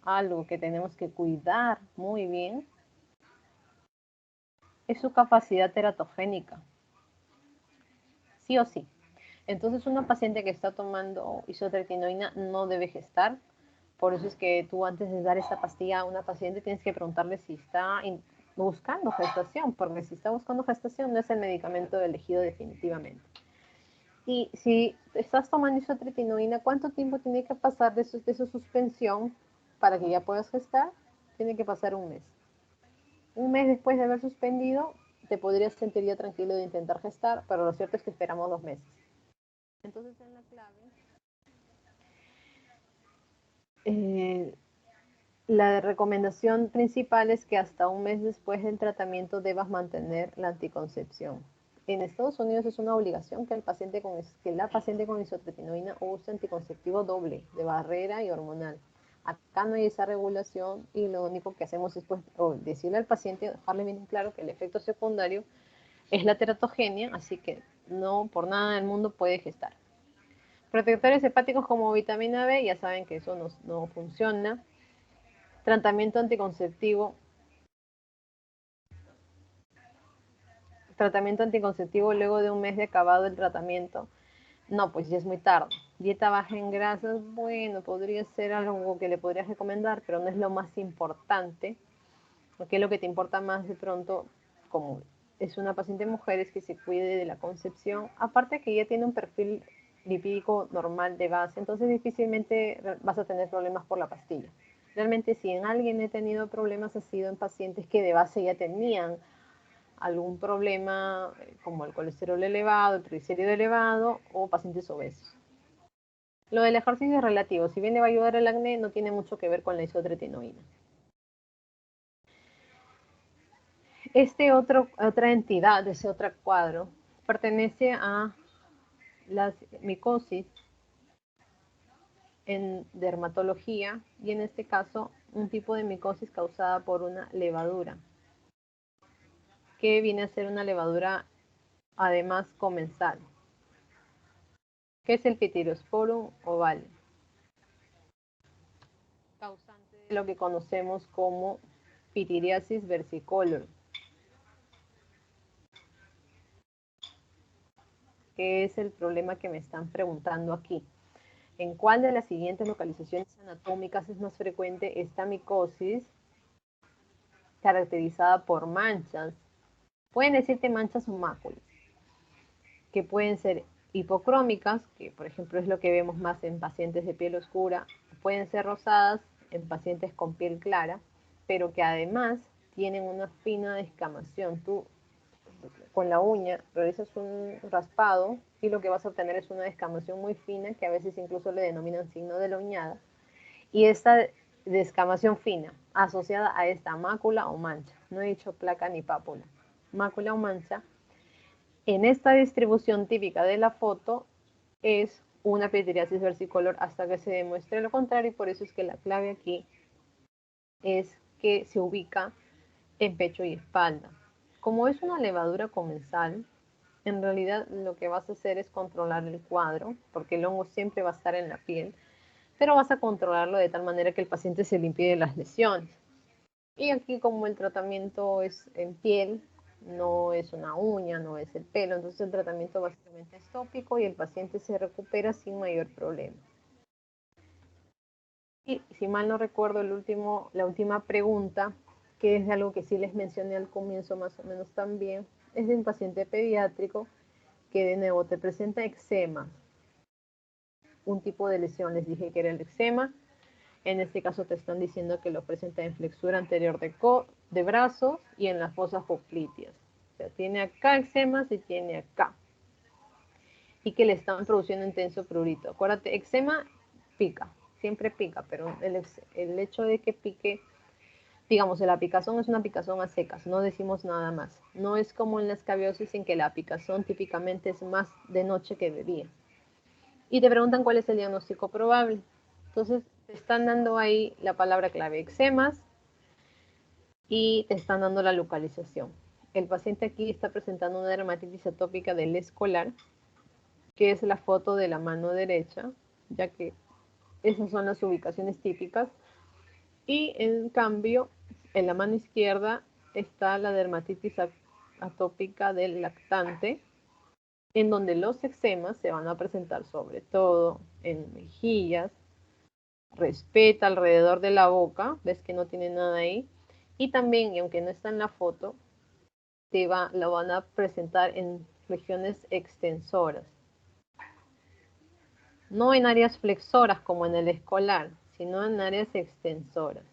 algo que tenemos que cuidar muy bien, es su capacidad teratogénica, sí o sí. Entonces una paciente que está tomando isotretinoína no debe gestar, por eso es que tú antes de dar esta pastilla a una paciente tienes que preguntarle si está buscando gestación, porque si está buscando gestación no es el medicamento elegido definitivamente. Y si estás tomando isotretinoína, ¿cuánto tiempo tiene que pasar de su suspensión para que ya puedas gestar? Tiene que pasar un mes. Un mes después de haber suspendido, te podrías sentir ya tranquilo de intentar gestar, pero lo cierto es que esperamos 2 meses. Entonces, en la clave, la recomendación principal es que hasta un mes después del tratamiento debas mantener la anticoncepción. En Estados Unidos es una obligación que la paciente con isotretinoína use anticonceptivo doble, de barrera y hormonal. Acá no hay esa regulación y lo único que hacemos es decirle al paciente, dejarle bien claro que el efecto secundario es la teratogenia, así que no por nada del mundo puede gestar. Protectores hepáticos como vitamina B, ya saben que eso no funciona. Tratamiento anticonceptivo luego de un mes de acabado el tratamiento. No, pues ya es muy tarde. Dieta baja en grasas, bueno, podría ser algo que le podrías recomendar, pero no es lo más importante, porque lo que te importa más de pronto, como es una paciente mujer, es que se cuide de la concepción, aparte que ya tiene un perfil lipídico normal de base, entonces difícilmente vas a tener problemas por la pastilla. Realmente si en alguien he tenido problemas ha sido en pacientes que de base ya tenían algún problema como el colesterol elevado, el triglicérido elevado o pacientes obesos. Lo del ejercicio es relativo, si bien le va a ayudar el acné, no tiene mucho que ver con la isotretinoína. Otra entidad, ese otro cuadro, pertenece a la micosis en dermatología y en este caso un tipo de micosis causada por una levadura, que viene a ser una levadura además comensal, que es el Pityrosporum ovale, causante de lo que conocemos como pityriasis versicolor, que es el problema que me están preguntando aquí. ¿En cuál de las siguientes localizaciones anatómicas es más frecuente esta micosis caracterizada por manchas? Pueden decirte manchas o máculas, que pueden ser hipocrómicas, que por ejemplo es lo que vemos más en pacientes de piel oscura, pueden ser rosadas en pacientes con piel clara, pero que además tienen una fina descamación. Tú con la uña realizas un raspado y lo que vas a obtener es una descamación muy fina que a veces incluso le denominan signo de la uñada. Y esta descamación fina asociada a esta mácula o mancha, no he dicho placa ni pápula, mácula o mancha, en esta distribución típica de la foto es una pityriasis versicolor hasta que se demuestre lo contrario, y por eso es que la clave aquí es que se ubica en pecho y espalda. Como es una levadura comensal, en realidad lo que vas a hacer es controlar el cuadro, porque el hongo siempre va a estar en la piel, pero vas a controlarlo de tal manera que el paciente se limpie de las lesiones. Y aquí como el tratamiento es en piel, no es una uña, no es el pelo, entonces el tratamiento básicamente es tópico y el paciente se recupera sin mayor problema. Y si mal no recuerdo, la última pregunta, que es de algo que sí les mencioné al comienzo más o menos también, es de un paciente pediátrico que de nuevo te presenta eczema. un tipo de lesión. Les dije que era el eczema. En este caso te están diciendo que lo presenta en flexura anterior de brazos y en las fosas popliteas. O sea, tiene acá eczemas y tiene acá. Y que le están produciendo intenso prurito. Acuérdate, eczema pica, siempre pica, pero el hecho de que pique, digamos, la picazón es una picazón a secas, no decimos nada más. No es como en la escabiosis en que la picazón típicamente es más de noche que de día. Y te preguntan cuál es el diagnóstico probable. Entonces, te están dando ahí la palabra clave, eczemas, y te están dando la localización. El paciente aquí está presentando una dermatitis atópica del escolar, que es la foto de la mano derecha, ya que esas son las ubicaciones típicas. Y en cambio, en la mano izquierda está la dermatitis atópica del lactante, en donde los eczemas se van a presentar sobre todo en mejillas, respeta alrededor de la boca, ves que no tiene nada ahí, y también, y aunque no está en la foto, lo van a presentar en regiones extensoras. No en áreas flexoras como en el escolar, sino en áreas extensoras.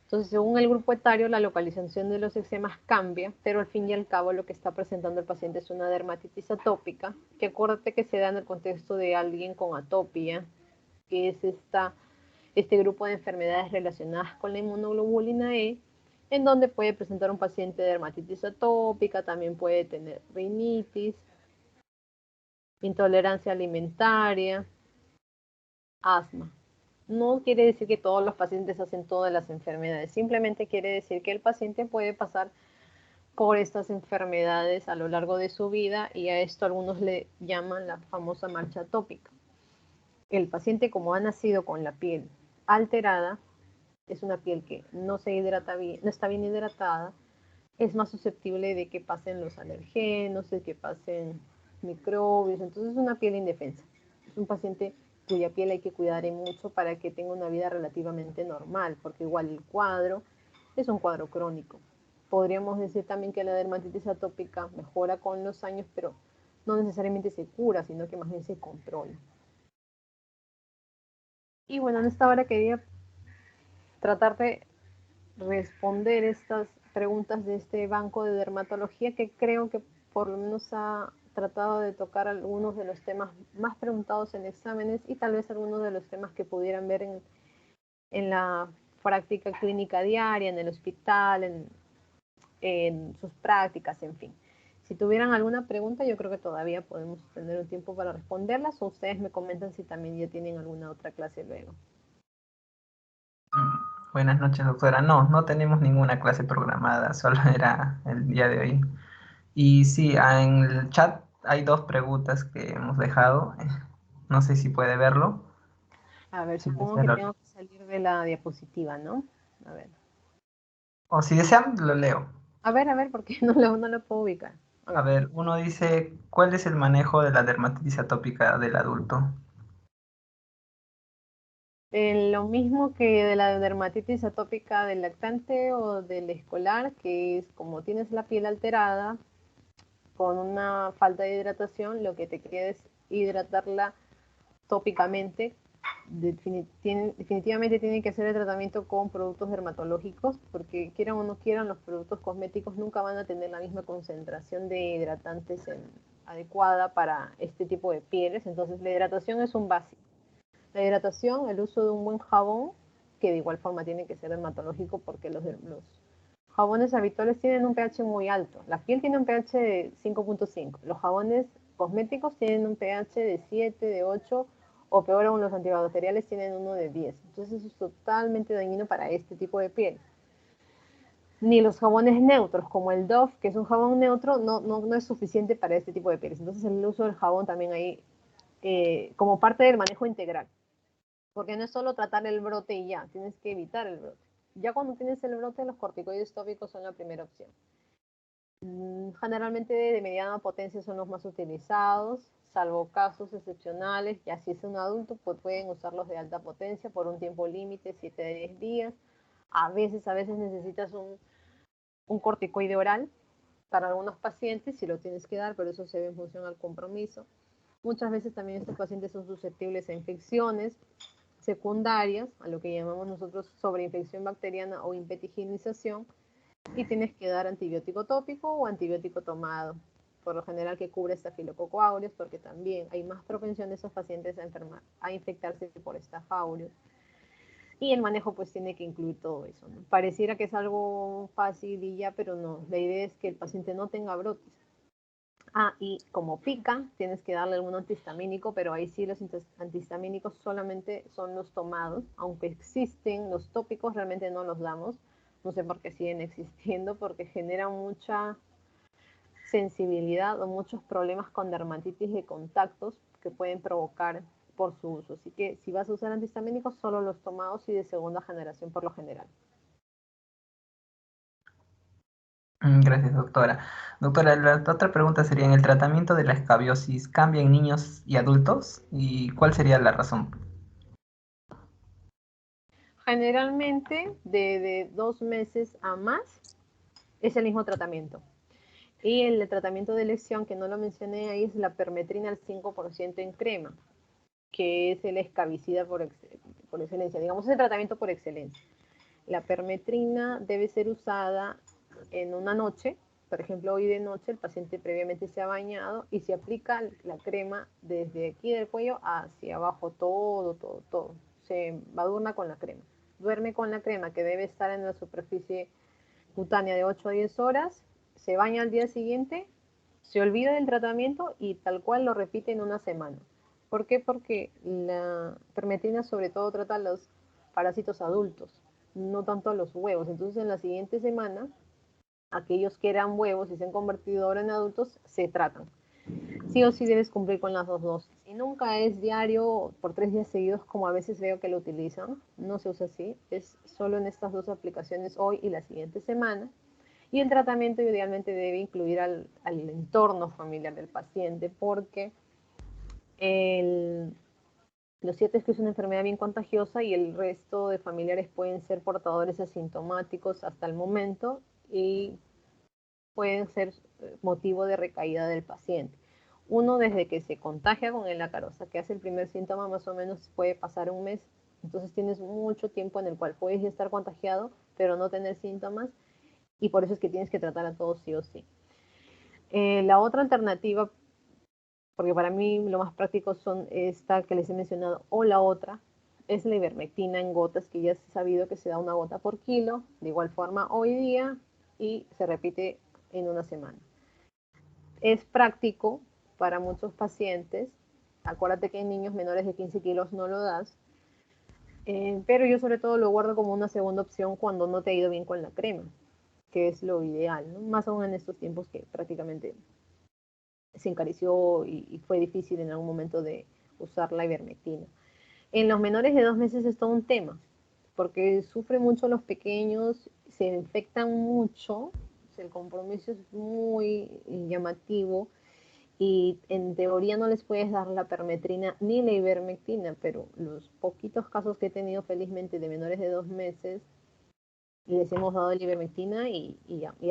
Entonces, según el grupo etario, la localización de los eczemas cambia, pero al fin y al cabo lo que está presentando el paciente es una dermatitis atópica, que acuérdate que se da en el contexto de alguien con atopia, que es este grupo de enfermedades relacionadas con la inmunoglobulina E, en donde puede presentar un paciente dermatitis atópica, también puede tener rinitis, intolerancia alimentaria, asma. No quiere decir que todos los pacientes hacen todas las enfermedades, simplemente quiere decir que el paciente puede pasar por estas enfermedades a lo largo de su vida y a esto algunos le llaman la famosa marcha atópica. El paciente, como ha nacido con la piel alterada, es una piel que no se hidrata bien, no está bien hidratada, es más susceptible de que pasen los alergenos, de que pasen microbios, entonces es una piel indefensa. Es un paciente cuya piel hay que cuidar mucho para que tenga una vida relativamente normal, porque igual el cuadro es un cuadro crónico. Podríamos decir también que la dermatitis atópica mejora con los años, pero no necesariamente se cura, sino que más bien se controla. Y bueno, en esta hora quería tratar de responder estas preguntas de este banco de dermatología que creo que por lo menos ha tratado de tocar algunos de los temas más preguntados en exámenes y tal vez algunos de los temas que pudieran ver en la práctica clínica diaria, en el hospital, en sus prácticas, en fin. Si tuvieran alguna pregunta, yo creo que todavía podemos tener un tiempo para responderlas o ustedes me comentan si también ya tienen alguna otra clase luego. Buenas noches, doctora. No tenemos ninguna clase programada, solo era el día de hoy. Y sí, en el chat hay dos preguntas que hemos dejado. No sé si puede verlo. A ver, Si supongo desea que lo- tengo que salir de la diapositiva, ¿no? A ver. O si desean, lo leo. A ver, porque no lo puedo ubicar. A A ver. ver, uno dice, ¿cuál es el manejo de la dermatitis atópica del adulto? Lo mismo que de la dermatitis atópica del lactante o del escolar, que es como tienes la piel alterada con una falta de hidratación, lo que te queda es hidratarla tópicamente. Definitivamente tiene que hacer el tratamiento con productos dermatológicos, porque quieran o no quieran, los productos cosméticos nunca van a tener la misma concentración de hidratantes adecuada para este tipo de pieles. Entonces la hidratación es un básico. La hidratación, el uso de un buen jabón, que de igual forma tiene que ser dermatológico porque los jabones habituales tienen un pH muy alto. La piel tiene un pH de 5.5. Los jabones cosméticos tienen un pH de 7, de 8, o peor aún los antibacteriales tienen uno de 10. Entonces eso es totalmente dañino para este tipo de piel. Ni los jabones neutros, como el Dove, que es un jabón neutro, no es suficiente para este tipo de pieles. Entonces el uso del jabón también ahí como parte del manejo integral. Porque no es solo tratar el brote y ya, tienes que evitar el brote. Ya cuando tienes el brote, los corticoides tópicos son la primera opción. Generalmente de mediana potencia son los más utilizados, salvo casos excepcionales, y así es un adulto, pues pueden usarlos de alta potencia por un tiempo límite, 7 a 10 días. A veces necesitas un corticoide oral para algunos pacientes, si lo tienes que dar, pero eso se ve en función al compromiso. Muchas veces también estos pacientes son susceptibles a infecciones secundarias, a lo que llamamos nosotros sobreinfección bacteriana o impetiginización, y tienes que dar antibiótico tópico o antibiótico tomado, por lo general que cubre Staphylococcus aureus, porque también hay más propensión de esos pacientes a enfermar, a infectarse por Staph aureus. Y el manejo pues tiene que incluir todo eso, ¿no? Pareciera que es algo fácil y ya, pero no. La idea es que el paciente no tenga brotes. Ah, y como pica, tienes que darle algún antihistamínico, pero ahí sí los antihistamínicos solamente son los tomados, aunque existen los tópicos, realmente no los damos. No sé por qué siguen existiendo, porque generan mucha sensibilidad o muchos problemas con dermatitis de contactos que pueden provocar por su uso. Así que si vas a usar antihistamínicos, solo los tomados y de segunda generación por lo general. Gracias, doctora. Doctora, la otra pregunta sería, ¿en el tratamiento de la escabiosis cambia en niños y adultos? ¿Y cuál sería la razón? Generalmente de 2 meses a más es el mismo tratamiento. Y el tratamiento de elección, que no lo mencioné ahí, es la permetrina al 5% en crema, que es el escabicida por excelencia. Digamos, es el tratamiento por excelencia. La permetrina debe ser usada en una noche. Por ejemplo, hoy de noche el paciente previamente se ha bañado y se aplica la crema desde aquí del cuello hacia abajo, todo. Se embadurna con la crema. Duerme con la crema, que debe estar en la superficie cutánea de 8 a 10 horas, se baña al día siguiente, se olvida del tratamiento y tal cual lo repite en una semana. ¿Por qué? Porque la permetrina sobre todo trata a los parásitos adultos, no tanto a los huevos. Entonces en la siguiente semana, aquellos que eran huevos y se han convertido ahora en adultos, se tratan. Sí o sí debes cumplir con las 2 dosis. Y nunca es diario por 3 días seguidos como a veces veo que lo utilizan. No se usa así. Es solo en estas 2 aplicaciones hoy y la siguiente semana. Y el tratamiento idealmente debe incluir al entorno familiar del paciente porque lo cierto es que es una enfermedad bien contagiosa y el resto de familiares pueden ser portadores asintomáticos hasta el momento y pueden ser motivo de recaída del paciente. Uno desde que se contagia con el ácarosa, que hace el primer síntoma, más o menos puede pasar un mes. Entonces tienes mucho tiempo en el cual puedes estar contagiado, pero no tener síntomas, y por eso es que tienes que tratar a todos sí o sí. La otra alternativa, porque para mí lo más práctico son esta que les he mencionado, o la otra, es la ivermectina en gotas, que ya se ha sabido que se da una gota por kilo, de igual forma hoy día, y se repite en una semana. Es práctico para muchos pacientes. Acuérdate que en niños menores de 15 kilos no lo das, pero yo sobre todo lo guardo como una segunda opción cuando no te ha ido bien con la crema, que es lo ideal, ¿no? Más aún en estos tiempos que prácticamente se encareció y fue difícil en algún momento de usar la ivermectina. En los menores de 2 meses es todo un tema, porque sufren mucho los pequeños, se infectan mucho, el compromiso es muy llamativo y en teoría no les puedes dar la permetrina ni la ivermectina, pero los poquitos casos que he tenido felizmente de menores de 2 meses les hemos dado la ivermectina y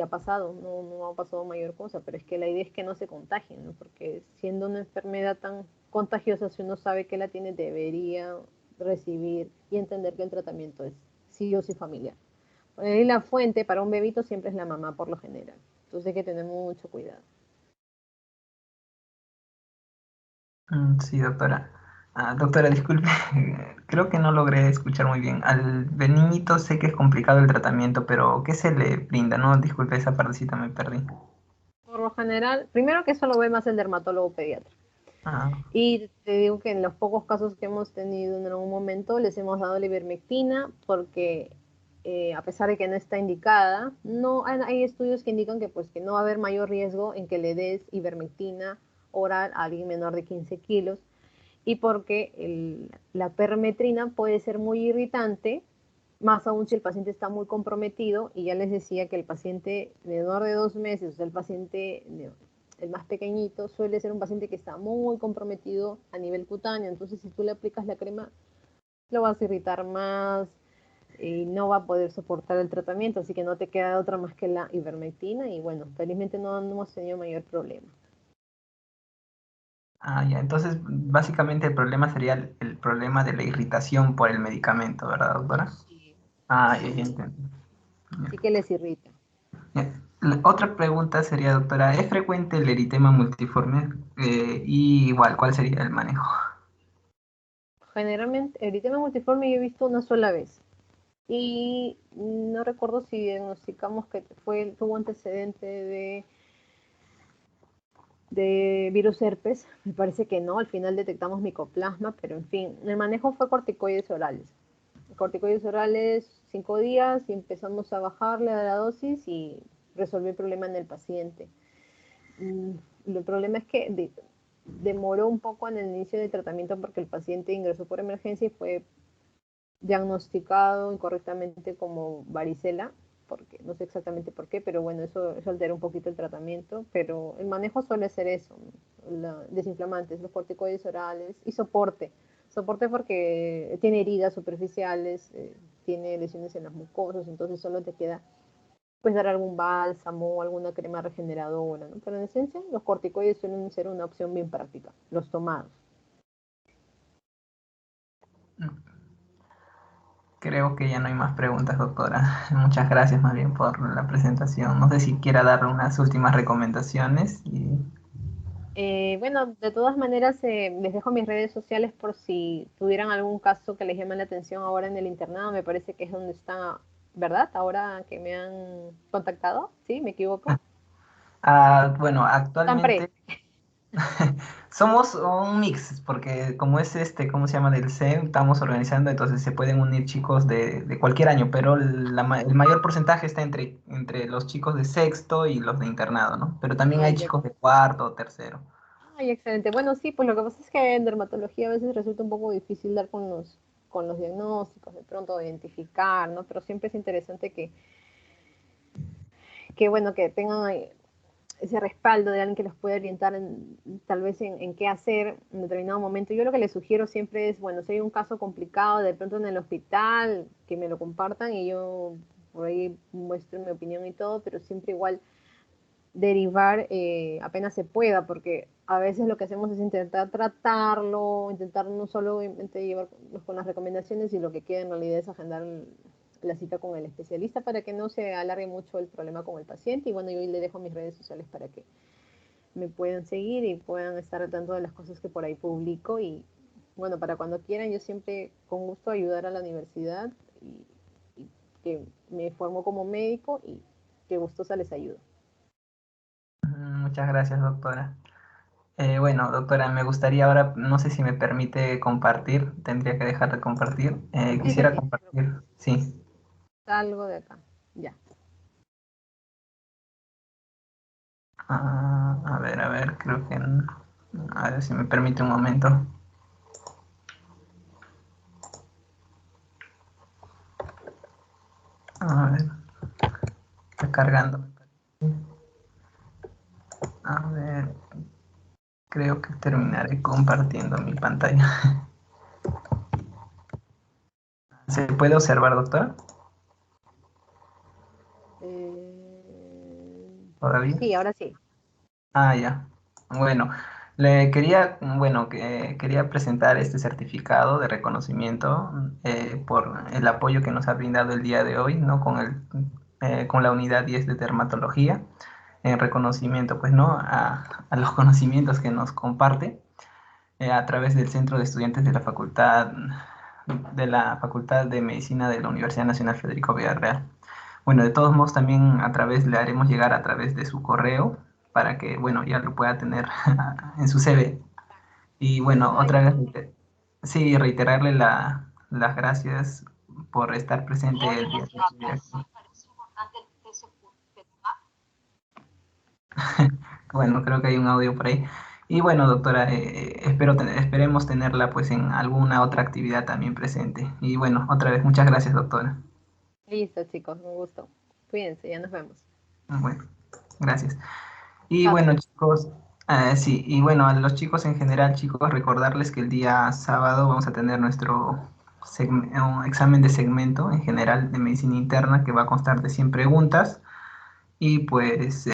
ha pasado, no ha pasado mayor cosa, pero es que la idea es que no se contagien, ¿no? Porque siendo una enfermedad tan contagiosa, si uno sabe que la tiene, debería recibir y entender que el tratamiento es sí o sí familiar. Y la fuente para un bebito siempre es la mamá por lo general, entonces hay que tener mucho cuidado. Sí, doctora. Doctora, disculpe, creo que no logré escuchar muy bien. Al niñito sé que es complicado el tratamiento, pero ¿qué se le brinda? No, disculpe, esa partecita me perdí. Por lo general, primero que eso lo ve más el dermatólogo pediatra. Ah, Y te digo que en los pocos casos que hemos tenido en algún momento les hemos dado la ivermectina porque a pesar de que no está indicada, no hay estudios que indican que pues que no va a haber mayor riesgo en que le des ivermectina oral a alguien menor de 15 kilos y porque la permetrina puede ser muy irritante, más aún si el paciente está muy comprometido, y ya les decía que el paciente menor de 2 meses, o sea, el paciente, el más pequeñito, suele ser un paciente que está muy comprometido a nivel cutáneo, entonces si tú le aplicas la crema, lo vas a irritar más y no va a poder soportar el tratamiento, así que no te queda otra más que la ivermectina y bueno, felizmente no hemos tenido mayor problema. Ah, ya. Entonces, básicamente el problema sería el problema de la irritación por el medicamento, ¿verdad, doctora? Sí. Ah, ya, ya Sí, entiendo. Ya. sí que les irrita. Ya. Otra pregunta sería, doctora, ¿es frecuente el eritema multiforme? Y igual, ¿cuál sería el manejo? Generalmente, el eritema multiforme yo he visto una sola vez. Y no recuerdo si diagnosticamos que tuvo antecedente de virus herpes. Me parece que no, al final detectamos micoplasma, pero en fin, el manejo fue corticoides orales. Corticoides orales 5 días y empezamos a bajarle a la dosis y resolví el problema en el paciente. Mm, el problema es que demoró un poco en el inicio del tratamiento porque el paciente ingresó por emergencia y fue diagnosticado incorrectamente como varicela, porque no sé exactamente por qué, pero bueno, eso altera un poquito el tratamiento, pero el manejo suele ser eso, desinflamantes, los corticoides orales y soporte porque tiene heridas superficiales, tiene lesiones en las mucosas, entonces solo te queda pues dar algún bálsamo, alguna crema regeneradora, ¿no? Pero en esencia los corticoides suelen ser una opción bien práctica, los tomados. Creo que ya no hay más preguntas, doctora. Muchas gracias más bien por la presentación. No sé si quiera dar unas últimas recomendaciones. Bueno, de todas maneras, les dejo mis redes sociales por si tuvieran algún caso que les llame la atención ahora en el internado. Me parece que es donde están, ¿verdad? Ahora que me han contactado, ¿sí? ¿Me equivoco? Bueno, Tan pre. actualmente somos un mix, porque como es ¿cómo se llama? Del CEM, estamos organizando, entonces se pueden unir chicos de cualquier año, pero el mayor porcentaje está entre los chicos de sexto y los de internado, ¿no? Pero también hay Ay, chicos de cuarto o tercero. ay, excelente. Bueno, sí, pues lo que pasa es que en dermatología a veces resulta un poco difícil dar con los diagnósticos, de pronto identificar, ¿no? Pero siempre es interesante que bueno, que tengan ese respaldo de alguien que los puede orientar tal vez en qué hacer en determinado momento. Yo lo que les sugiero siempre es, bueno, si hay un caso complicado de pronto en el hospital, que me lo compartan y yo por ahí muestro mi opinión y todo, pero siempre igual derivar apenas se pueda, porque a veces lo que hacemos es intentar tratarlo, intentar no solamente llevarnos con las recomendaciones y lo que queda en realidad es agendar la cita con el especialista para que no se alargue mucho el problema con el paciente. Y bueno, yo le dejo mis redes sociales para que me puedan seguir y puedan estar al tanto de las cosas que por ahí publico. Y bueno, para cuando quieran, yo siempre con gusto ayudar a la universidad y que me formo como médico y que gustosa les ayudo. Muchas gracias, doctora. Bueno, doctora, me gustaría ahora, no sé si me permite compartir, tendría que dejar de compartir. Sí, sí, Quisiera sí, no te preocupes. compartir, sí. Salgo de acá. Ya. A ver, creo que... A ver si me permite un momento. A ver, está cargando. A ver, creo que terminaré compartiendo mi pantalla. ¿Se puede observar, doctora? ¿Todavía? Sí, ahora sí. Ah, ya. Bueno, quería presentar este certificado de reconocimiento por el apoyo que nos ha brindado el día de hoy, ¿no? Con la unidad 10 de dermatología, en reconocimiento, pues, ¿no? A los conocimientos que nos comparte a través del Centro de Estudiantes de la Facultad de Medicina de la Universidad Nacional Federico Villarreal. Bueno, de todos modos también le haremos llegar a través de su correo para que, bueno, ya lo pueda tener en su CV. Y bueno, Ay, otra vez, sí, reiterarle las gracias por estar presente el día de hoy aquí. Bueno, creo que hay un audio por ahí. Y bueno, doctora, esperemos tenerla pues en alguna otra actividad también presente. Y bueno, otra vez, muchas gracias, doctora. listo, chicos, un gusto. Cuídense, ya nos vemos. Bueno, gracias. Y Bye bye. bueno, chicos, sí, y bueno, a los chicos en general, chicos, recordarles que el día sábado vamos a tener nuestro un examen de segmento en general de medicina interna que va a constar de 100 preguntas y pues